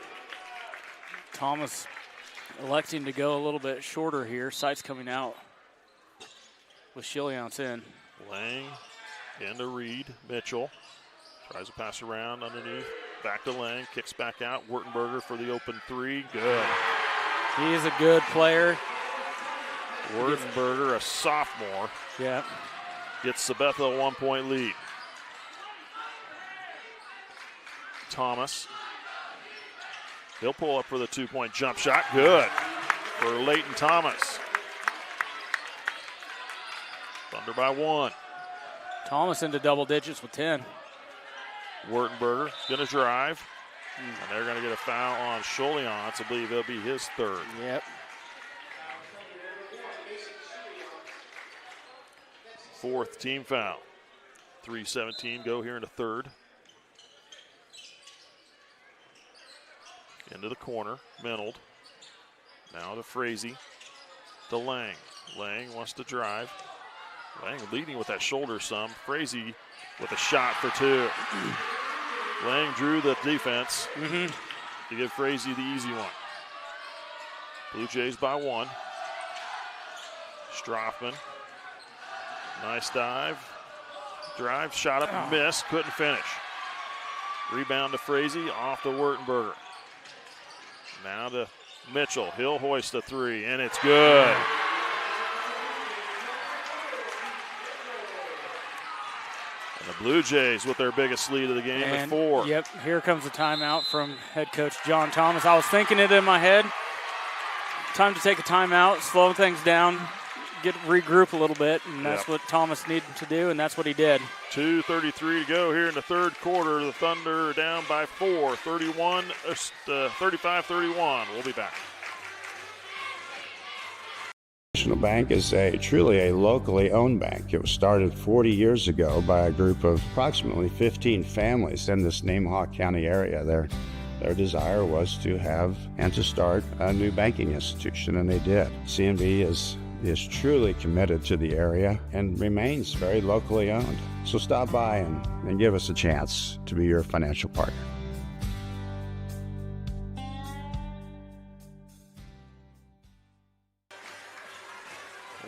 Thomas electing to go a little bit shorter here. Seitz coming out with Chiliance in. Lang into Reed. Mitchell tries to pass around underneath. Back to Lang, kicks back out. Wurtenberger for the open three. Good. He is a good player. Wurtenberger, a sophomore. Yeah. Gets Sabetha a 1-point lead. Thomas. He'll pull up for the 2-point jump shot. Good for Leighton Thomas. Thunder by 1. Thomas into double digits with 10. Wurtenberger is going to drive. And they're going to get a foul on Choliance. I believe it'll be his third. Yep. Fourth team foul. 3:17 go here in the third. Into the corner. Menold. Now to Frazee. To Lang. Lang wants to drive. Lang leading with that shoulder some. Frazee with a shot for two. Lang drew the defense to give Frazee the easy one. Blue Jays by one. Strothman. Nice dive. Drive, shot up and missed. Couldn't finish. Rebound to Frazee, off to Wurtenberger. Now to Mitchell. He'll hoist the three, and it's good. And the Blue Jays with their biggest lead of the game at 4. Yep, here comes a timeout from head coach John Thomas. I was thinking it in my head. Time to take a timeout, slow things down, regroup a little bit, and that's what Thomas needed to do, and that's what he did. 2:33 to go here in the third quarter. The Thunder are down by 4, 35-31. We'll be back. National Bank is truly a locally owned bank. It was started 40 years ago by a group of approximately 15 families in this Nemaha County area. Their desire was to have and to start a new banking institution, and they did. CNB is truly committed to the area and remains very locally owned. So stop by and give us a chance to be your financial partner.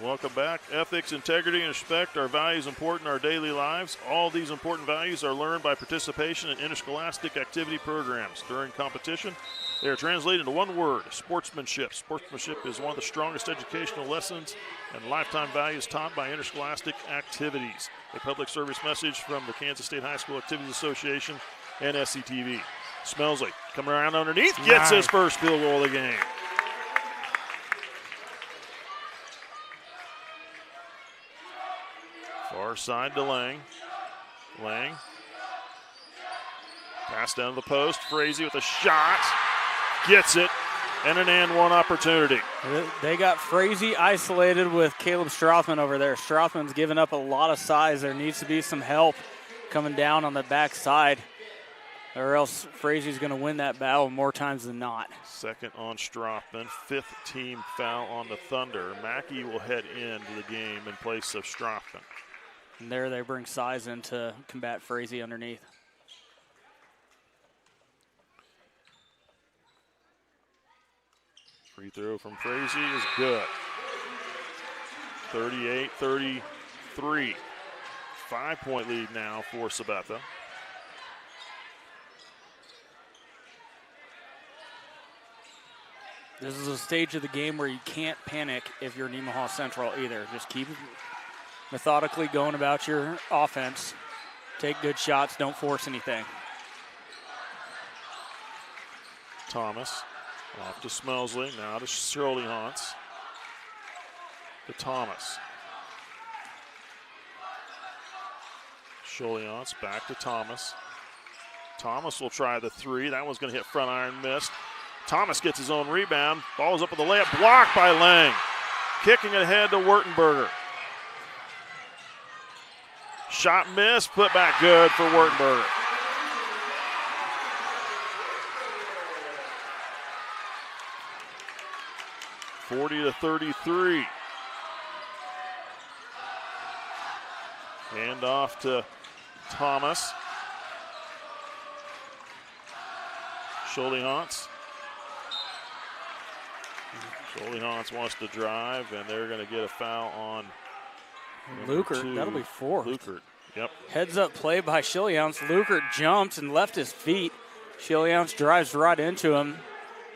Welcome back. Ethics, integrity, and respect are values important in our daily lives. All these important values are learned by participation in interscholastic activity programs. During competition, they are translated into one word: sportsmanship. Sportsmanship is one of the strongest educational lessons and lifetime values taught by interscholastic activities. A public service message from the Kansas State High School Activities Association and SCTV. Smelsley coming around underneath, gets his first field goal of the game. Far side to Lang. Lang. Pass down to the post. Frazee with a shot. Gets it. And an and one opportunity. They got Frazee isolated with Caleb Strothman over there. Strothman's given up a lot of size. There needs to be some help coming down on the backside, or else Frazee's going to win that battle more times than not. Second on Strothman. 5th team foul on the Thunder. Mackey will head into the game in place of Strothman. And there they bring size in to combat Frazee underneath. Free throw from Frazee is good. 38-33. 5-point lead now for Sabetha. This is a stage of the game where you can't panic if you're Nemaha Central either. Just keep methodically going about your offense. Take good shots, don't force anything. Thomas off to Smelsley, now to Shirley-Hans. To Thomas. Shirley-Hans back to Thomas. Thomas will try the three. That one's going to hit front iron, missed. Thomas gets his own rebound. Ball's up with the layup, blocked by Lang. Kicking it ahead to Wurtenberger. Shot missed, put back good for Wurtenberger. (40-33). Hand off to Thomas. Shirley-Hans. Shirley-Hans wants to drive, and they're going to get a foul on Lukert. That'll be 4. Lukert, yep. Heads up play by Shillians. Lukert jumped and left his feet. Shillians drives right into him.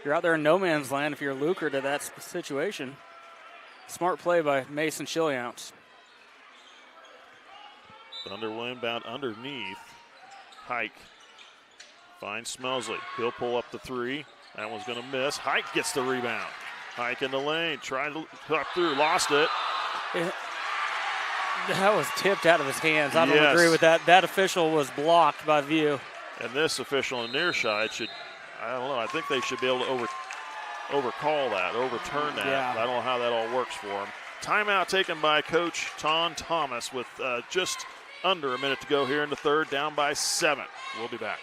You're out there in no man's land if you're Lukert at that situation. Smart play by Mason Shillians. Thunder will inbound underneath. Hike finds Smelsley. He'll pull up the three. That one's going to miss. Hike gets the rebound. Hike in the lane. Tried to hook through. Lost it. That was tipped out of his hands. I don't agree with that. That official was blocked by View. And this official in near side should, I don't know, I think they should be able to overturn that. Yeah. I don't know how that all works for him. Timeout taken by Coach Ton Thomas with just under a minute to go here in the third, down by 7. We'll be back.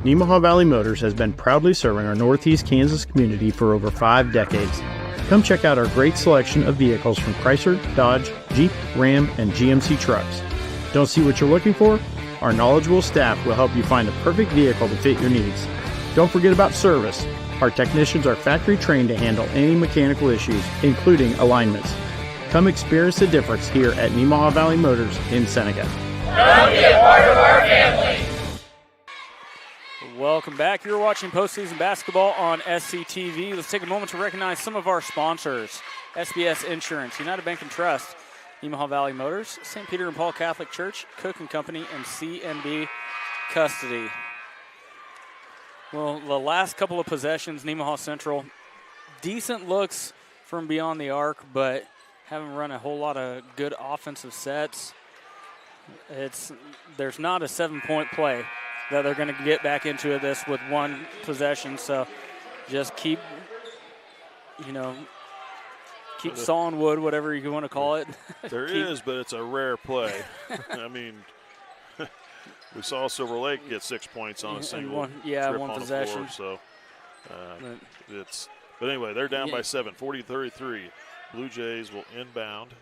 Nemaha Valley Motors has been proudly serving our Northeast Kansas community for over 5 decades. Come check out our great selection of vehicles from Chrysler, Dodge, Jeep, Ram, and GMC trucks. Don't see what you're looking for? Our knowledgeable staff will help you find the perfect vehicle to fit your needs. Don't forget about service. Our technicians are factory trained to handle any mechanical issues, including alignments. Come experience the difference here at Nemaha Valley Motors in Seneca. Come be a part of our family. Welcome back. You're watching postseason basketball on SCTV. Let's take a moment to recognize some of our sponsors. SBS Insurance, United Bank and Trust, Nemaha Valley Motors, St. Peter and Paul Catholic Church, Cook and Company, and C&B Custody. Well, the last couple of possessions, Nemaha Central, decent looks from beyond the arc, but haven't run a whole lot of good offensive sets. There's not a 7-point play that they're going to get back into this with one possession. So just keep sawing wood, whatever you want to call it. There is, but it's a rare play. I mean, we saw Silver Lake get 6 points on a single trip one on possession. the floor. So but anyway, they're down by 7, 40-33. Blue Jays will inbound.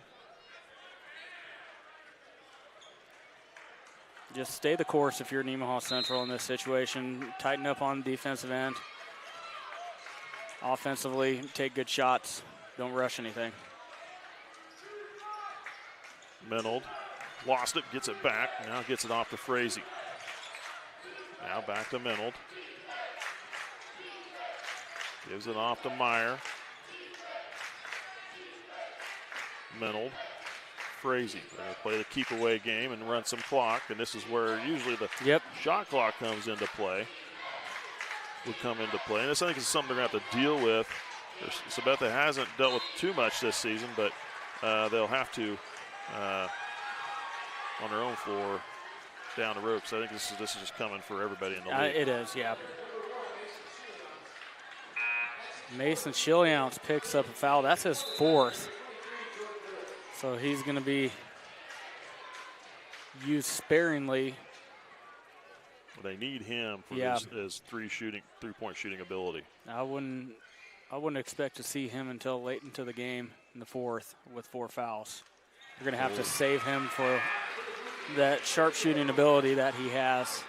Just stay the course if you're Nemaha Central in this situation. Tighten up on the defensive end. Offensively, take good shots. Don't rush anything. Menold lost it, gets it back. Now gets it off to Frazee. Now back to Menold. Gives it off to Meyer. Menold. Frazee. They're going to play the keep-away game and run some clock, and this is where usually the shot clock comes into play. Would come into play, and this I think is something they're going to have to deal with. Sabetha hasn't dealt with too much this season, but they'll have to on their own floor down the road. So I think this is just coming for everybody in the league. It is, yeah. Mason Chilliance picks up a foul. That's his 4th. So he's going to be used sparingly. They need him for his three-point shooting ability. I wouldn't expect to see him until late into the game in the 4th with 4 fouls. We're going to have to save him for that sharp shooting ability that he has.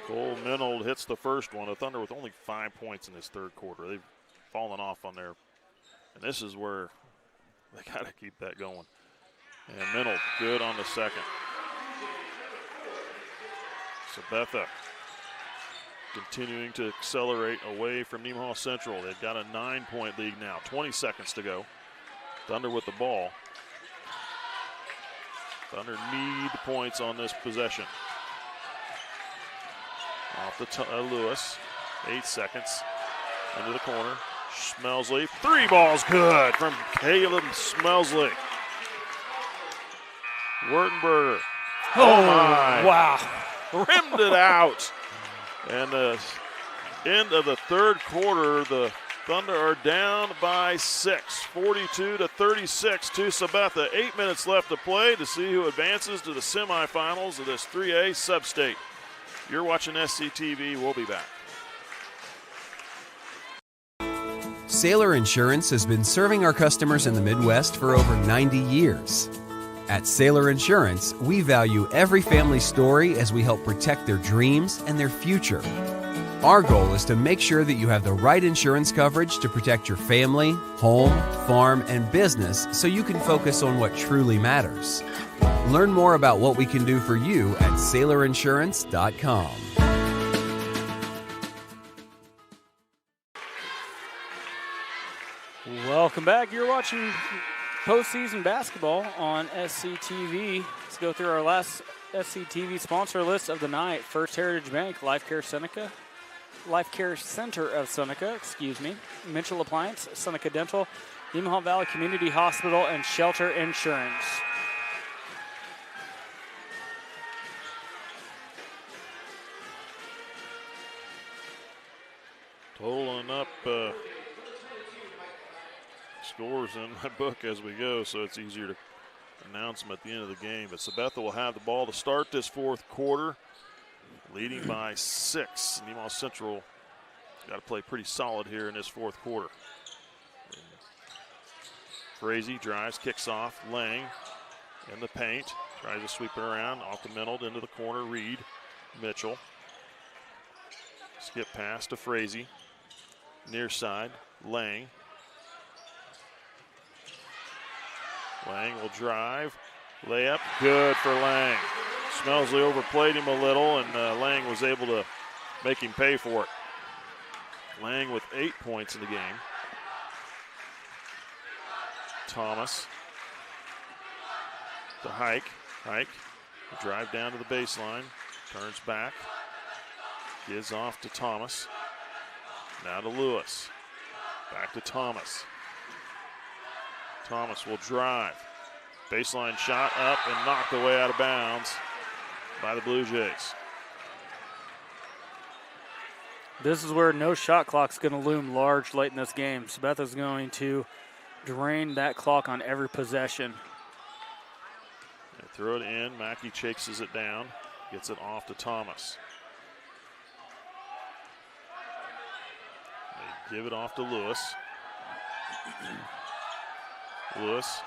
Cole Menold hits the first one. The Thunder with only 5 points in this third quarter. They've fallen off on their, and this is where they got to keep that going. And Menold good on the second. Sabetha continuing to accelerate away from Nemaha Central. They've got a 9-point lead now. 20 seconds to go. Thunder with the ball. Thunder need points on this possession. Off the Lewis. 8 seconds. Into the corner. Smelsley. 3 balls good from Caleb Smelsley. Wurtenberger. Oh my. Wow. Rimmed it out. And the end of the third quarter, the Thunder are down by 6, 42-36 to Sabetha. 8 minutes left to play to see who advances to the semifinals of this 3A Substate. You're watching SCTV. We'll be back. Sailor Insurance has been serving our customers in the Midwest for over 90 years. At Sailor Insurance, we value every family story as we help protect their dreams and their future. Our goal is to make sure that you have the right insurance coverage to protect your family, home, farm, and business so you can focus on what truly matters. Learn more about what we can do for you at SailorInsurance.com. Welcome back. You're watching postseason basketball on SCTV. Let's go through our last SCTV sponsor list of the night. First Heritage Bank, Life Care Center of Seneca, Mitchell Appliance, Seneca Dental, Nemaha Valley Community Hospital, and Shelter Insurance. Totaling up scores in my book as we go, so it's easier to announce them at the end of the game. But Sabetha will have the ball to start this fourth quarter, leading by 6. Nemaha Central got to play pretty solid here in this fourth quarter. Frazee drives, kicks off. Lang in the paint. Tries to sweep it around. Off the Menold into the corner. Reed. Mitchell. Skip pass to Frazee. Near side. Lang. Lang will drive. Layup. Good for Lang. Smelsley overplayed him a little, and Lang was able to make him pay for it. Lang with 8 points in the game. Thomas to Hike. Hike will drive down to the baseline. Turns back. Gives off to Thomas. Now to Lewis. Back to Thomas. Thomas will drive. Baseline shot up and knocked away out of bounds by the Blue Jays. This is where no shot clock's going to loom large late in this game. Sabetha's going to drain that clock on every possession. They throw it in. Mackey chases it down. Gets it off to Thomas. They give it off to Lewis. Lewis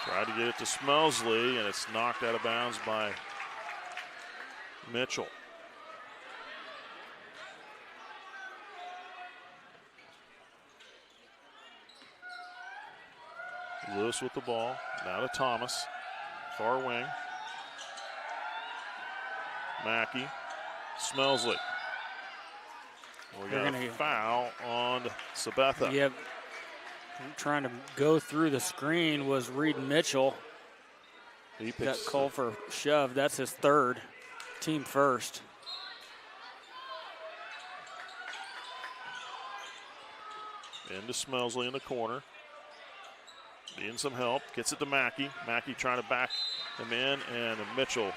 tried to get it to Smelsley, and it's knocked out of bounds by Mitchell. Lewis with the ball. Now to Thomas. Far wing. Mackey. Smelsley. We got a foul on Sabetha. Yep. Trying to go through the screen was Reed Mitchell. He got called for shove. That's his third. Team first. Into Smelsley in the corner. Needing some help. Gets it to Mackey. Mackey trying to back him in, and Mitchell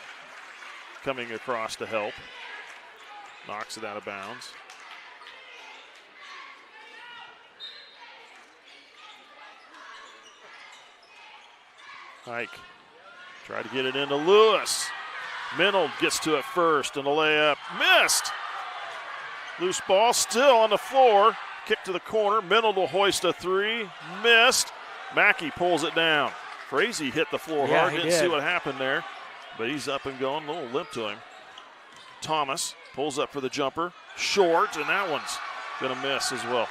coming across to help. Knocks it out of bounds. Hike tried to get it into Lewis. Menold gets to it first, and a layup missed. Loose ball still on the floor. Kick to the corner. Menold will hoist a three. Missed. Mackey pulls it down. Frazee hit the floor hard. Didn't see what happened there, but he's up and going. A little limp to him. Thomas pulls up for the jumper. Short, and that one's going to miss as well.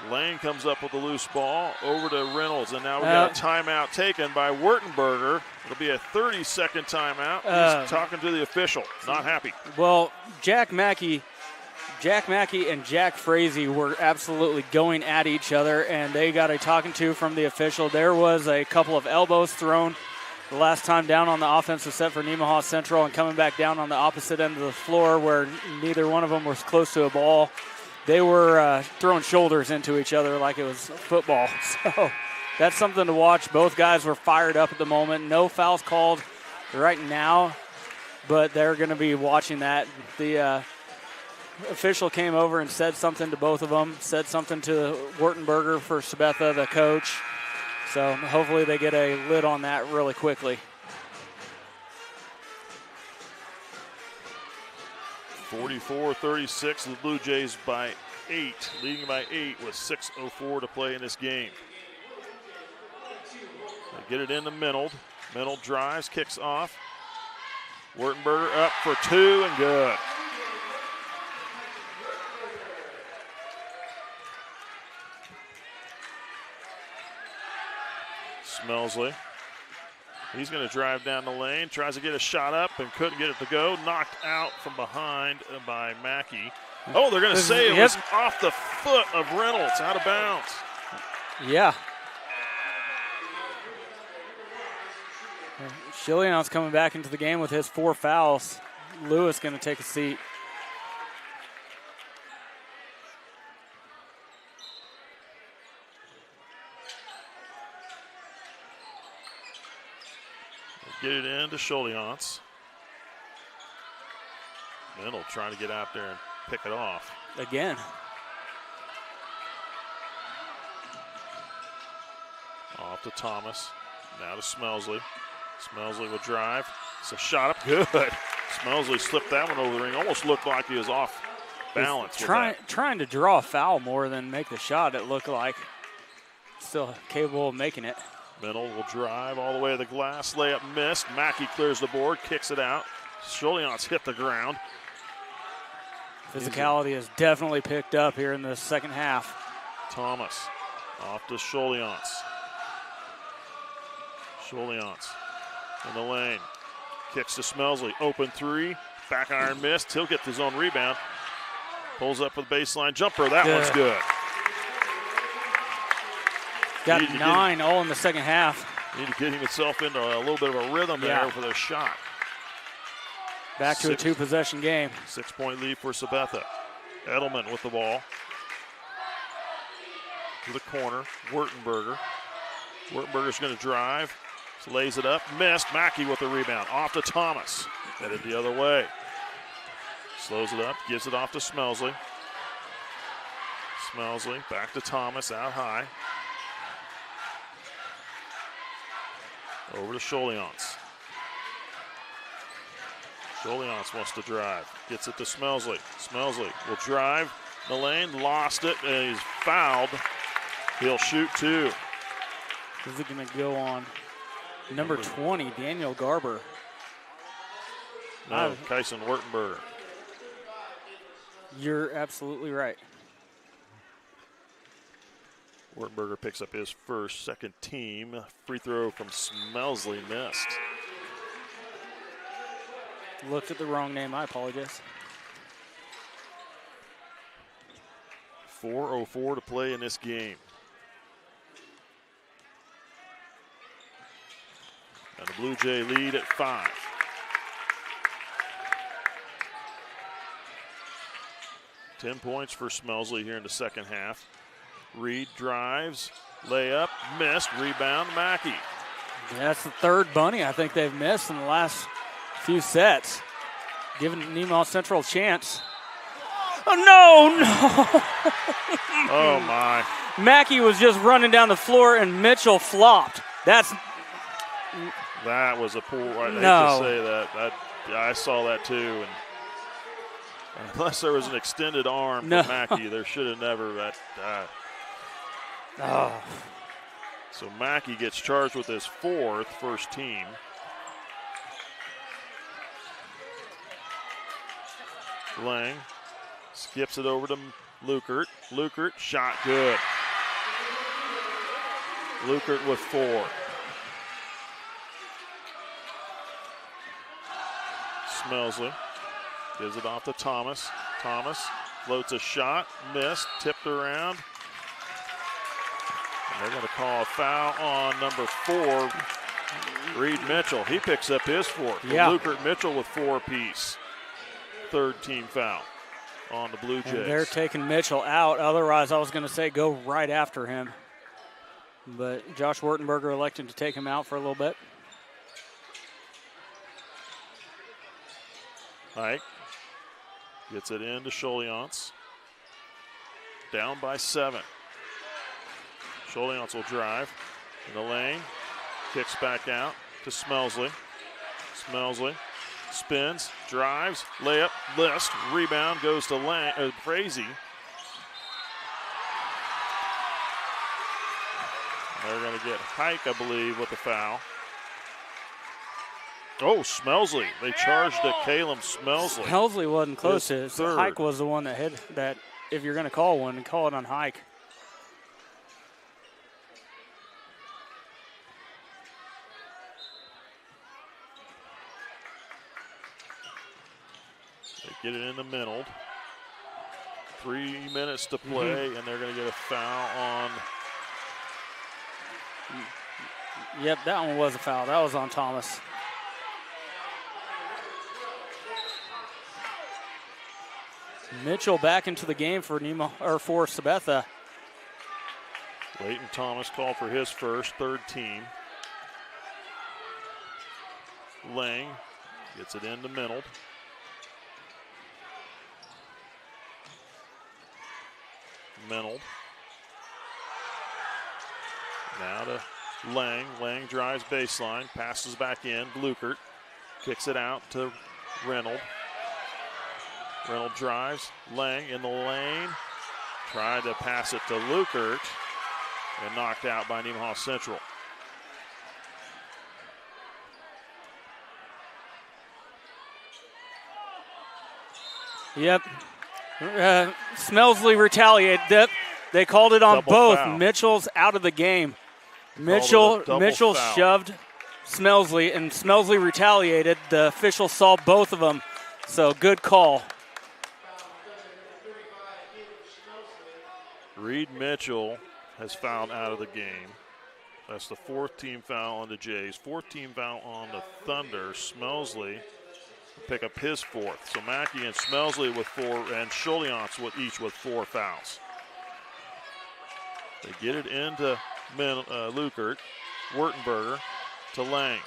Lane comes up with the loose ball over to Reynolds, and now we got a timeout taken by Wurtenberger. It'll be a 30-second timeout. He's talking to the official. Not happy. Well, Jack Mackey and Jack Frazee were absolutely going at each other, and they got a talking to from the official. There was a couple of elbows thrown the last time down on the offensive set for Nemaha Central, and coming back down on the opposite end of the floor where neither one of them was close to a ball. They were throwing shoulders into each other like it was football. So that's something to watch. Both guys were fired up at the moment. No fouls called right now, but they're going to be watching that. The official came over and said something to both of them, said something to Wurtenberger for Sabetha, the coach. So hopefully they get a lid on that really quickly. 44-36, the Blue Jays by 8, leading by 8 with 6:04 to play in this game. They get it into Menold. Menold drives, kicks off. Wurtenberger up for two and good. Smelsley. He's going to drive down the lane, tries to get a shot up and couldn't get it to go. Knocked out from behind by Mackey. Oh, they're going to say it was off the foot of Reynolds, out of bounds. Yeah. Chilion's coming back into the game with his 4 fouls. Lewis going to take a seat. Get it into Chilion's. Menold trying to get out there and pick it off. Again. Off to Thomas. Now to Smelsley. Smelsley will drive. It's a shot up. Good. Smelsley slipped that one over the ring. Almost looked like he was off balance. Trying to draw a foul more than make the shot, it looked like. still capable of making it. Mennel will drive all the way to the glass. Layup missed. Mackey clears the board, kicks it out. Scholiance hit the ground. Physicality has definitely picked up here in the second half. Thomas off to Scholiance. Scholiance in the lane. Kicks to Smelsley. Open three. Back iron missed. He'll get his own rebound. Pulls up with baseline jumper. That one's good. Got 9 all in the second half. Need to get himself into a little bit of a rhythm there for their shot. Back to a 2-possession game. 6-point lead for Sabetha. Edelman with the ball. To the corner. Wurtenberger. Wurtenberger's going to drive. Lays it up. Missed. Mackey with the rebound. Off to Thomas. Headed the other way. Slows it up. Gives it off to Smelsley. Smelsley back to Thomas. Out high. Over to Scholiance. Scholiance wants to drive. Gets it to Smelsley. Smelsley will drive the lane. Lost it. And he's fouled. He'll shoot 2. Is it going to go on number 20, Daniel Garber? No, Kyson Wurtenberger. You're absolutely right. Wurtenberger picks up his first, second team. Free throw from Smelsley missed. Looked at the wrong name. I apologize. 4:04 to play in this game. And the Blue Jay lead at 5. Ten points for Smelsley here in the second half. Reed drives, layup, missed, rebound, Mackey. Yeah, that's the third bunny I think they've missed in the last few sets. Giving Nemaha Central a chance. Oh, no. Oh, my. Mackey was just running down the floor, and Mitchell flopped. That was a poor, I hate No. to say that. I saw that too. And unless there was an extended arm No. for Mackey, there should have never. So Mackey gets charged with his first team. Lang skips it over to Lukert. Lukert, shot good. Lukert with 4. Smelsley gives it off to Thomas. Thomas floats a shot, missed, tipped around. And they're going to call a foul on number 4, Reed Mitchell. He picks up his 4th. Yeah. Lukert Mitchell with 4 apiece. Third team foul on the Blue Jays. And they're taking Mitchell out. Otherwise, I was going to say go right after him. But Josh Wurtenberger elected to take him out for a little bit. Ike gets it into Scholiance. Down by 7. Scholiance will drive in the lane. Kicks back out to Smelsley. Smelsley spins, drives, layup, list, rebound goes to Frazee. They're going to get Hike, I believe, with the foul. Oh, Smelsley. They charged at Caleb Smelsley. Smelsley wasn't close to it. Third. Hike was the one that hit that. If you're going to call one, call it on Hike. They get it in the middle. 3 minutes to play, and they're going to get a foul on. Yep, that one was a foul. That was on Thomas. Mitchell back into the game for for Sabetha. Leighton Thomas called for his first, third team. Lang gets it into Minold. Minold. Now to Lang. Lang drives baseline, passes back in. Lukert kicks it out to Reynolds. Reynolds drives. Lang in the lane. Tried to pass it to Lukert. and knocked out by Nemaha Central. Yep. Smelsley retaliated. They called it on Double both. foul. Mitchell's out of the game. Mitchell foul. shoved Smelsley, and Smelsley retaliated. The official saw both of them, so good call. Reed Mitchell has fouled out of the game. That's the 4th team foul on the Jays. 4th team foul on the Thunder. Smelsley will pick up his 4th. So Mackey and Smelsley with 4, and Scholiance with each with 4 fouls. They get it into Lukert. Wurtenberger to Lang.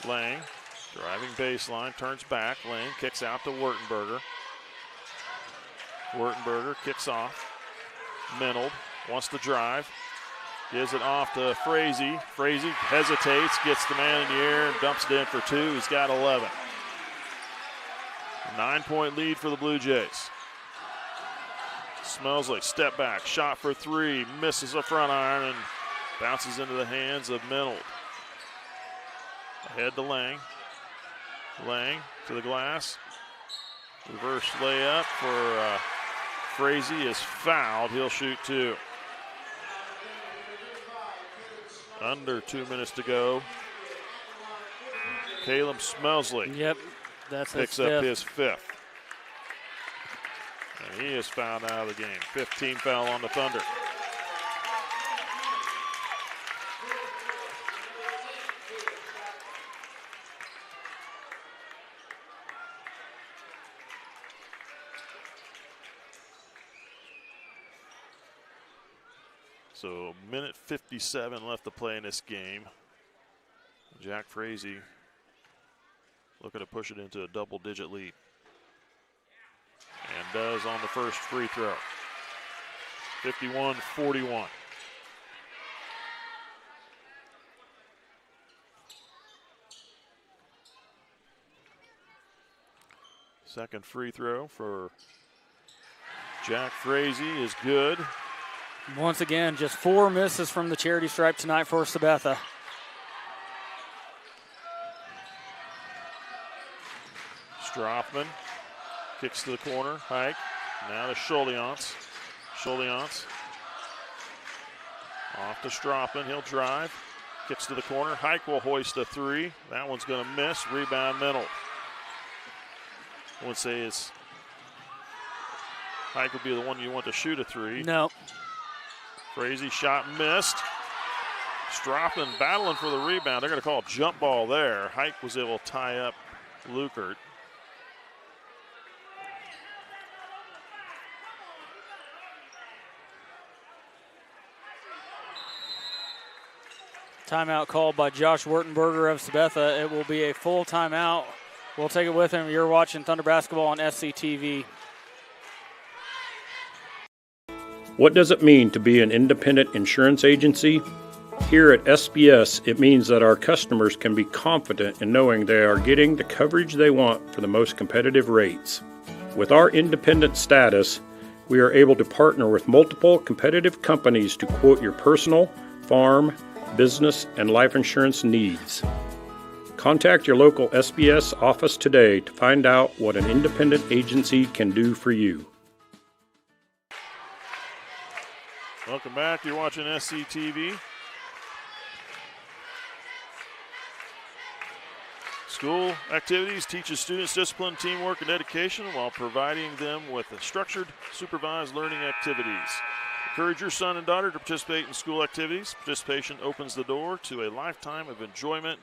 Lang driving baseline, turns back. Lang kicks out to Wurtenberger. Wurtenberger kicks off. Menold wants to drive. Gives it off to Frazee. Frazee hesitates, gets the man in the air, and dumps it in for 2. He's got 11. 9-point lead for the Blue Jays. Smelsley, step back, shot for 3, misses a front iron and bounces into the hands of Menold. Ahead to Lang. Lang to the glass. Reverse layup for Frazee is fouled. He'll shoot 2. Under 2 minutes to go. Caleb Smelsley. Yep, that's picks up his 5th. And he is fouled out of the game. 15 foul on the Thunder. So, minute 57 left to play in this game. Jack Frazee looking to push it into a double-digit lead. And does on the first free throw. 51-41. Second free throw for Jack Frazee is good. Once again, just 4 misses from the charity stripe tonight for Sabetha. Strothman kicks to the corner. Hike. Now to Scholiance. Scholiance off to Strothman. He'll drive. Kicks to the corner. Hike will hoist a 3. That one's going to miss. Rebound Menold. I would say it's Hike would be the one you want to shoot a 3. No. Frazee shot missed. Strothman battling for the rebound. They're going to call a jump ball there. Hike was able to tie up Lukert. Timeout called by Josh Wurtenberger of Sabetha. It will be a full timeout. We'll take it with him. You're watching Thunder Basketball on SCTV. What does it mean to be an independent insurance agency? Here at SBS, it means that our customers can be confident in knowing they are getting the coverage they want for the most competitive rates. With our independent status, we are able to partner with multiple competitive companies to quote your personal, farm, business, and life insurance needs. Contact your local SBS office today to find out what an independent agency can do for you. Welcome back. You're watching SCTV. School activities teaches students discipline, teamwork, and dedication while providing them with structured, supervised learning activities. Encourage your son and daughter to participate in school activities. Participation opens the door to a lifetime of enjoyment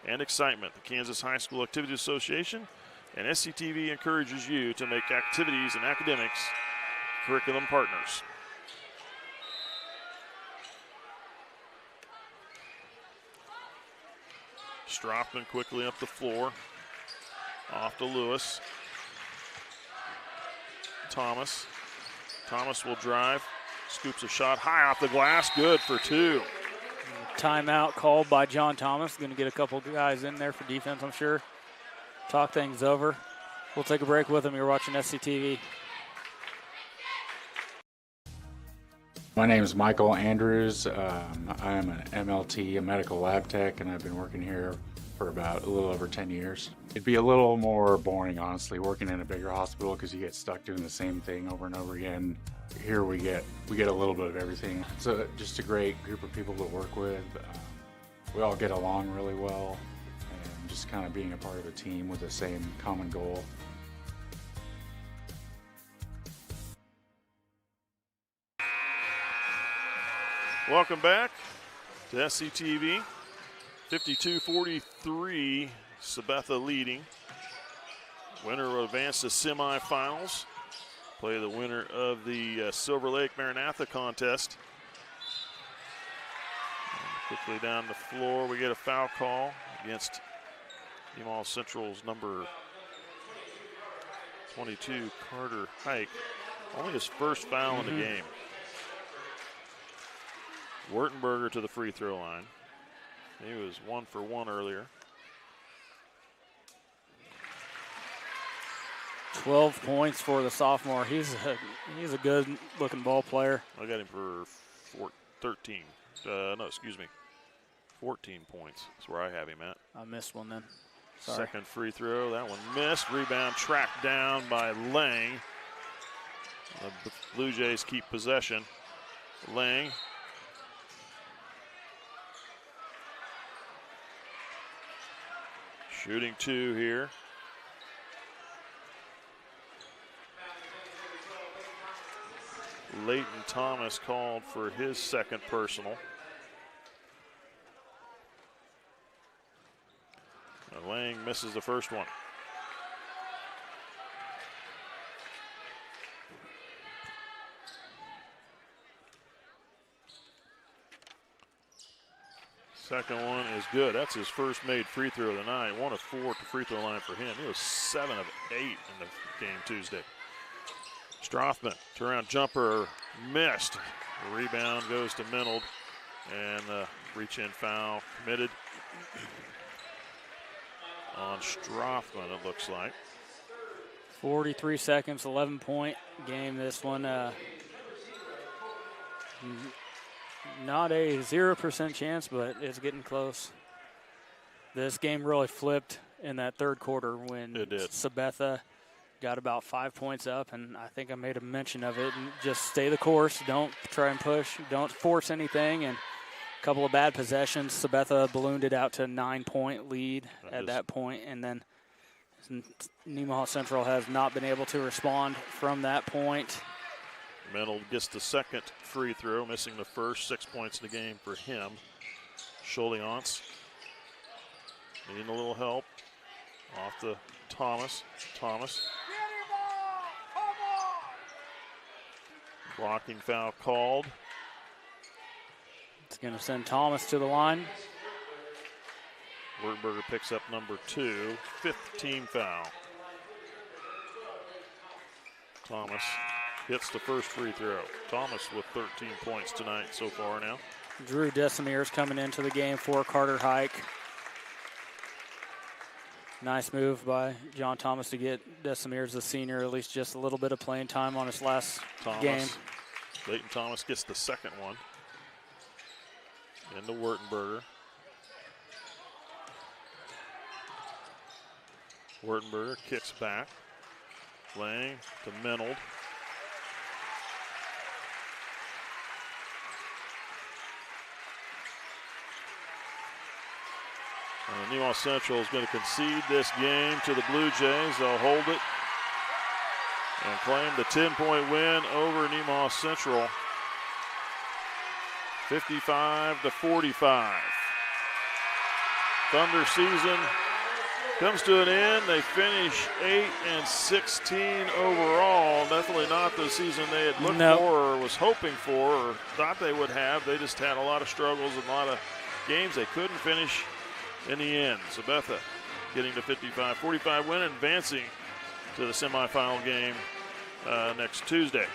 and excitement. The Kansas High School Activity Association and SCTV encourages you to make activities and academics curriculum partners. Strothman quickly up the floor. Off to Lewis. Thomas. Thomas will drive. Scoops a shot high off the glass. Good for 2. Timeout called by John Thomas. Going to get a couple guys in there for defense, I'm sure. Talk things over. We'll take a break with him. You're watching SCTV. My name is Michael Andrews. I'm an MLT, a medical lab tech, and I've been working here for about a little over 10 years. It'd be a little more boring, honestly, working in a bigger hospital because you get stuck doing the same thing over and over again. Here we get a little bit of everything. It's just a great group of people to work with. We all get along really well, and just kind of being a part of a team with the same common goal. Welcome back to SCTV. 52-43, Sabetha leading. Winner will advance to semifinals. Play the winner of the Silver Lake Maranatha contest. And quickly down the floor, we get a foul call against Nemaha Central's number 22, Carter Hike. Only his first foul in the game. Wurtenberger to the free throw line. He was 1 for 1 earlier. 12 points for the sophomore. He's a good looking ball player. I got him for 13. 14 points. That's where I have him at. I missed one then. Sorry. Second free throw. That one missed. Rebound tracked down by Lang. The Blue Jays keep possession. Lang. Shooting 2 here. Leighton Thomas called for his second personal. Lang misses the first one. Second one is good. That's his first made free throw of the night. 1 of 4 at the free throw line for him. He was 7 of 8 in the game Tuesday. Strothman, turnaround jumper, missed. The rebound goes to Menold, and the reach-in foul committed on Strothman, it looks like. 43 seconds, 11-point game. This one, not a 0% chance, but it's getting close. This game really flipped in that third quarter when Sabetha got about 5 points up, and I think I made a mention of it. And just stay the course. Don't try and push. Don't force anything. And a couple of bad possessions. Sabetha ballooned it out to a 9-point lead at that point, and then Nemaha Central has not been able to respond from that point. Menold gets the second free throw, missing the first. 6 points in the game for him. Scholiance needing a little help. Off to Thomas. Blocking foul called. It's going to send Thomas to the line. Wurtenberger picks up number 2, 5th team foul. Thomas hits the first free throw. Thomas with 13 points tonight so far now. Drew Desimir's coming into the game for Carter Hike. Nice move by John Thomas to get Desimir, the senior, at least just a little bit of playing time on his last game. Leighton Thomas gets the second one. Into Wurtenberger. Wurtenberger kicks back. Lang to Menold. And Nemaha Central is going to concede this game to the Blue Jays. They'll hold it and claim the 10-point win over Nemaha Central. 55-45. Thunder season comes to an end. They finish 8-16 overall. Definitely not the season they had looked for or was hoping for or thought they would have. They just had a lot of struggles and a lot of games they couldn't finish in the end. Sabetha getting the 55-45 win and advancing to the semifinal game next Tuesday.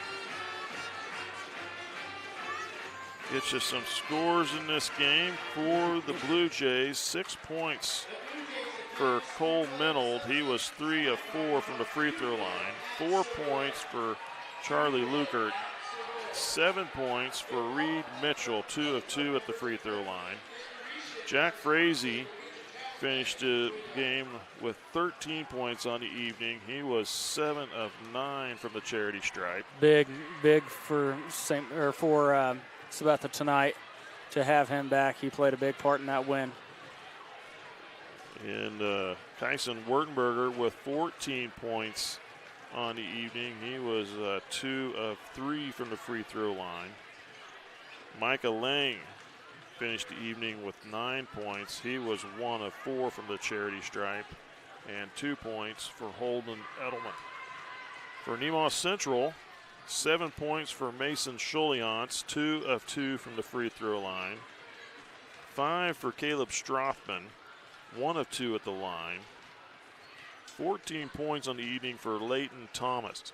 Get you some scores in this game for the Blue Jays. 6 points for Cole Menold. He was 3 of 4 from the free throw line. 4 points for Charlie Lukert. 7 points for Reed Mitchell, 2 of 2 at the free throw line. Jack Frazee finished the game with 13 points on the evening. He was 7 of 9 from the charity stripe. Big for Sabetha tonight to have him back. He played a big part in that win. And Kyson Wertenberger with 14 points on the evening. He was 2 of 3 from the free throw line. Micah Lang finished the evening with 9 points. He was 1 of 4 from the charity stripe, and 2 points for Holden Edelman. For Nemaha Central, 7 points for Mason Schuliantz, 2 of 2 from the free throw line. 5 for Caleb Strothman, 1 of 2 at the line. 14 points on the evening for Leighton Thomas.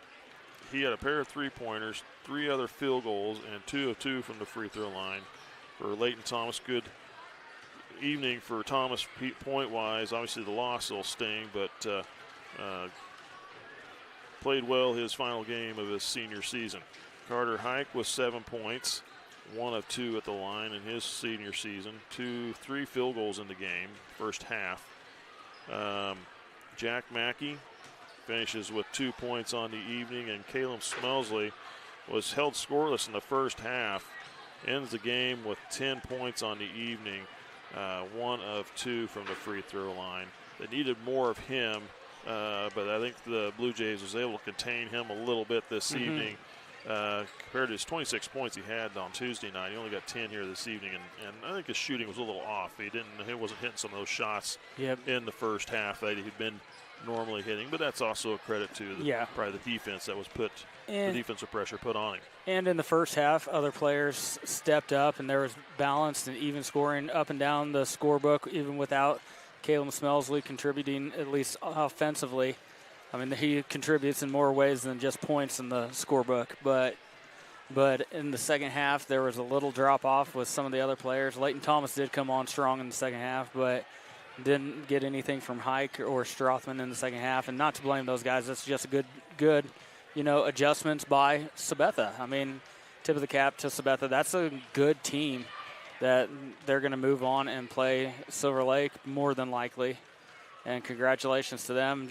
He had a pair of three-pointers, 3 other field goals, and 2 of 2 from the free throw line. For Leighton Thomas, good evening for Thomas point-wise. Obviously the loss will sting, but played well his final game of his senior season. Carter Hike was 7 points, 1 of 2 at the line in his senior season. 3 field goals in the game, first half. Jack Mackey finishes with 2 points on the evening, and Caleb Smelsley was held scoreless in the first half. Ends the game with 10 points on the evening, 1 of 2 from the free throw line. They needed more of him, but I think the Blue Jays was able to contain him a little bit this evening. Compared to his 26 points he had on Tuesday night, he only got 10 here this evening, and I think his shooting was a little off. He wasn't hitting some of those shots in the first half that he'd been normally hitting, but that's also a credit to probably the defense that was the defensive pressure put on him. And in the first half, other players stepped up, and there was balanced and even scoring up and down the scorebook, even without Caleb Smelsley contributing, at least offensively. I mean, he contributes in more ways than just points in the scorebook. But in the second half, there was a little drop-off with some of the other players. Leighton Thomas did come on strong in the second half, but didn't get anything from Hike or Strothman in the second half. And not to blame those guys. That's just a good adjustments by Sabetha. I mean, tip of the cap to Sabetha. That's a good team that they're going to move on and play Silver Lake more than likely. And congratulations to them.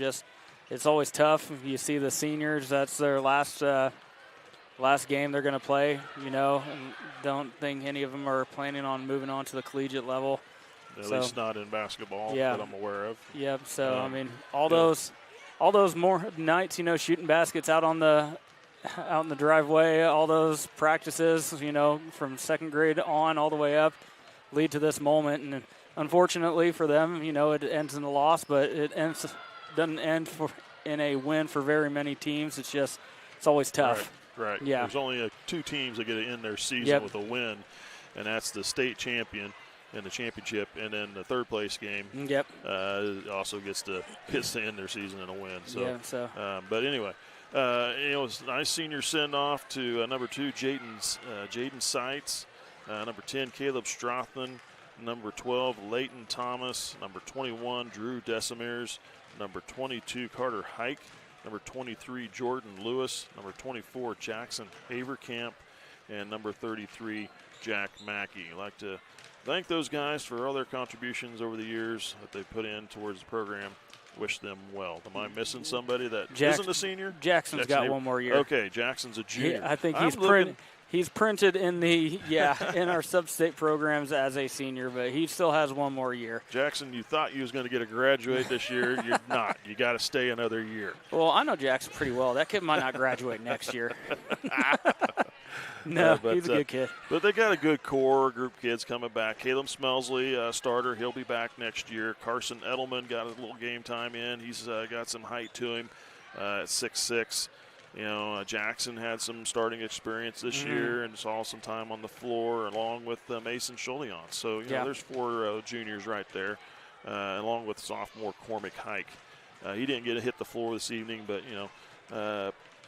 It's always tough. You see the seniors, that's their last game they're going to play, and don't think any of them are planning on moving on to the collegiate level. At least not in basketball that I'm aware of. Yep. So, I mean, all those more nights, shooting baskets out in the driveway, all those practices, from second grade on all the way up lead to this moment. And unfortunately for them, it ends in a loss, but doesn't end in a win for very many teams. It's always tough. Right. Yeah. There's only 2 teams that get to end their season with a win, and that's the state champion in the championship, and then the third place game also gets to end their season in a win. But anyway, it was a nice senior send-off to number 2, Jaden Seitz, number 10, Caleb Strothman, number 12, Leighton Thomas, number 21, Drew Decimers, number 22, Carter Hike, number 23, Jordan Lewis, number 24, Jackson Haverkamp, and number 33, Jack Mackey. I'd like to thank those guys for all their contributions over the years that they put in towards the program. Wish them well. Am I missing somebody that isn't a senior? Jackson's got one more year. Okay, Jackson's a junior. I think he's printed in in our sub-state programs as a senior, but he still has one more year. Jackson, you thought you was going to get a graduate this year. You're not. You got to stay another year. Well, I know Jackson pretty well. That kid might not graduate next year. No, he's a good kid. But they got a good core group of kids coming back. Caleb Smelsley, starter, he'll be back next year. Carson Edelman got a little game time in. He's got some height to him at 6'6". Jackson had some starting experience this year and saw some time on the floor along with Mason Schuliantz. So, there's 4 juniors right there, along with sophomore Cormac Hike. He didn't get to hit the floor this evening, but,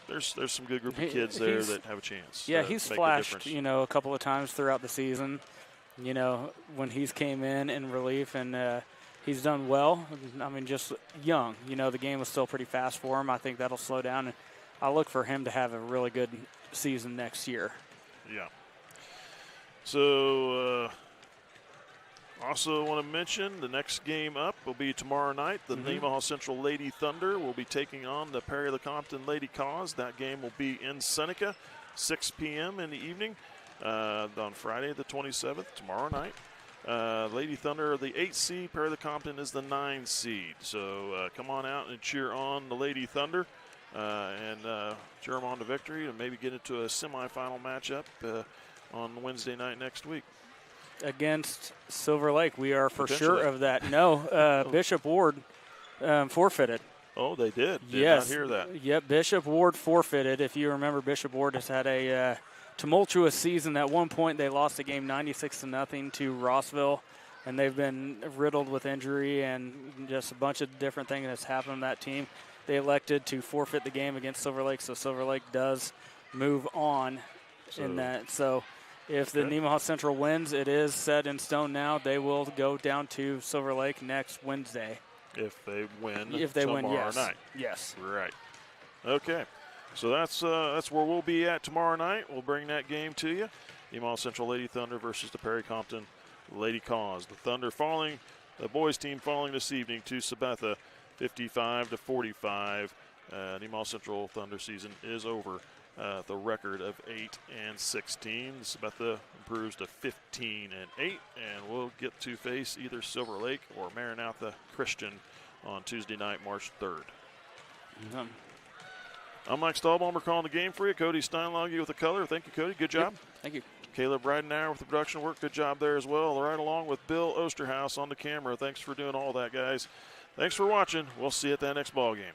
there's some good group of kids there that have a chance. Yeah, he's flashed, a couple of times throughout the season, when he's came in relief, and he's done well. I mean, just young. The game was still pretty fast for him. I think that'll slow down. And I look for him to have a really good season next year. Yeah. So, also want to mention the next game up will be tomorrow night. The Nemaha Central Lady Thunder will be taking on the Perry-LeCompton Lady Cause. That game will be in Seneca, 6 p.m. in the evening on Friday the 27th, tomorrow night. Lady Thunder are the 8 seed. Perry-LeCompton is the 9 seed. So come on out and cheer on the Lady Thunder and cheer them on to victory and maybe get into a semifinal matchup on Wednesday night next week. Against Silver Lake, we are for sure of that. No, Bishop Ward forfeited. Oh, they did. Yes. Did not hear that. Yep, Bishop Ward forfeited. If you remember, Bishop Ward has had a tumultuous season. At one point, they lost the game 96-0 to Rossville, and they've been riddled with injury and just a bunch of different things that's happened to that team. They elected to forfeit the game against Silver Lake, so Silver Lake does move on in that. So if the Nemaha Central wins, it is set in stone now. They will go down to Silver Lake next Wednesday. If they win tomorrow night. Yes. Right. Okay. So that's where we'll be at tomorrow night. We'll bring that game to you. Nemaha Central Lady Thunder versus the Perry-Compton Lady Cause. The Thunder falling, the boys team falling this evening to Sabetha 55-45. Nemaha Central Thunder season is over. The record of 8-16. Sabetha improves to 15-8, and we'll get to face either Silver Lake or Maranatha Christian on Tuesday night, March 3rd. I'm Mike Stahlbaum. Calling the game for you. Cody Steinloggy with the color. Thank you, Cody. Good job. Yep. Thank you. Caleb Ridenauer with the production work. Good job there as well. Right along with Bill Osterhaus on the camera. Thanks for doing all that, guys. Thanks for watching. We'll see you at that next ball game.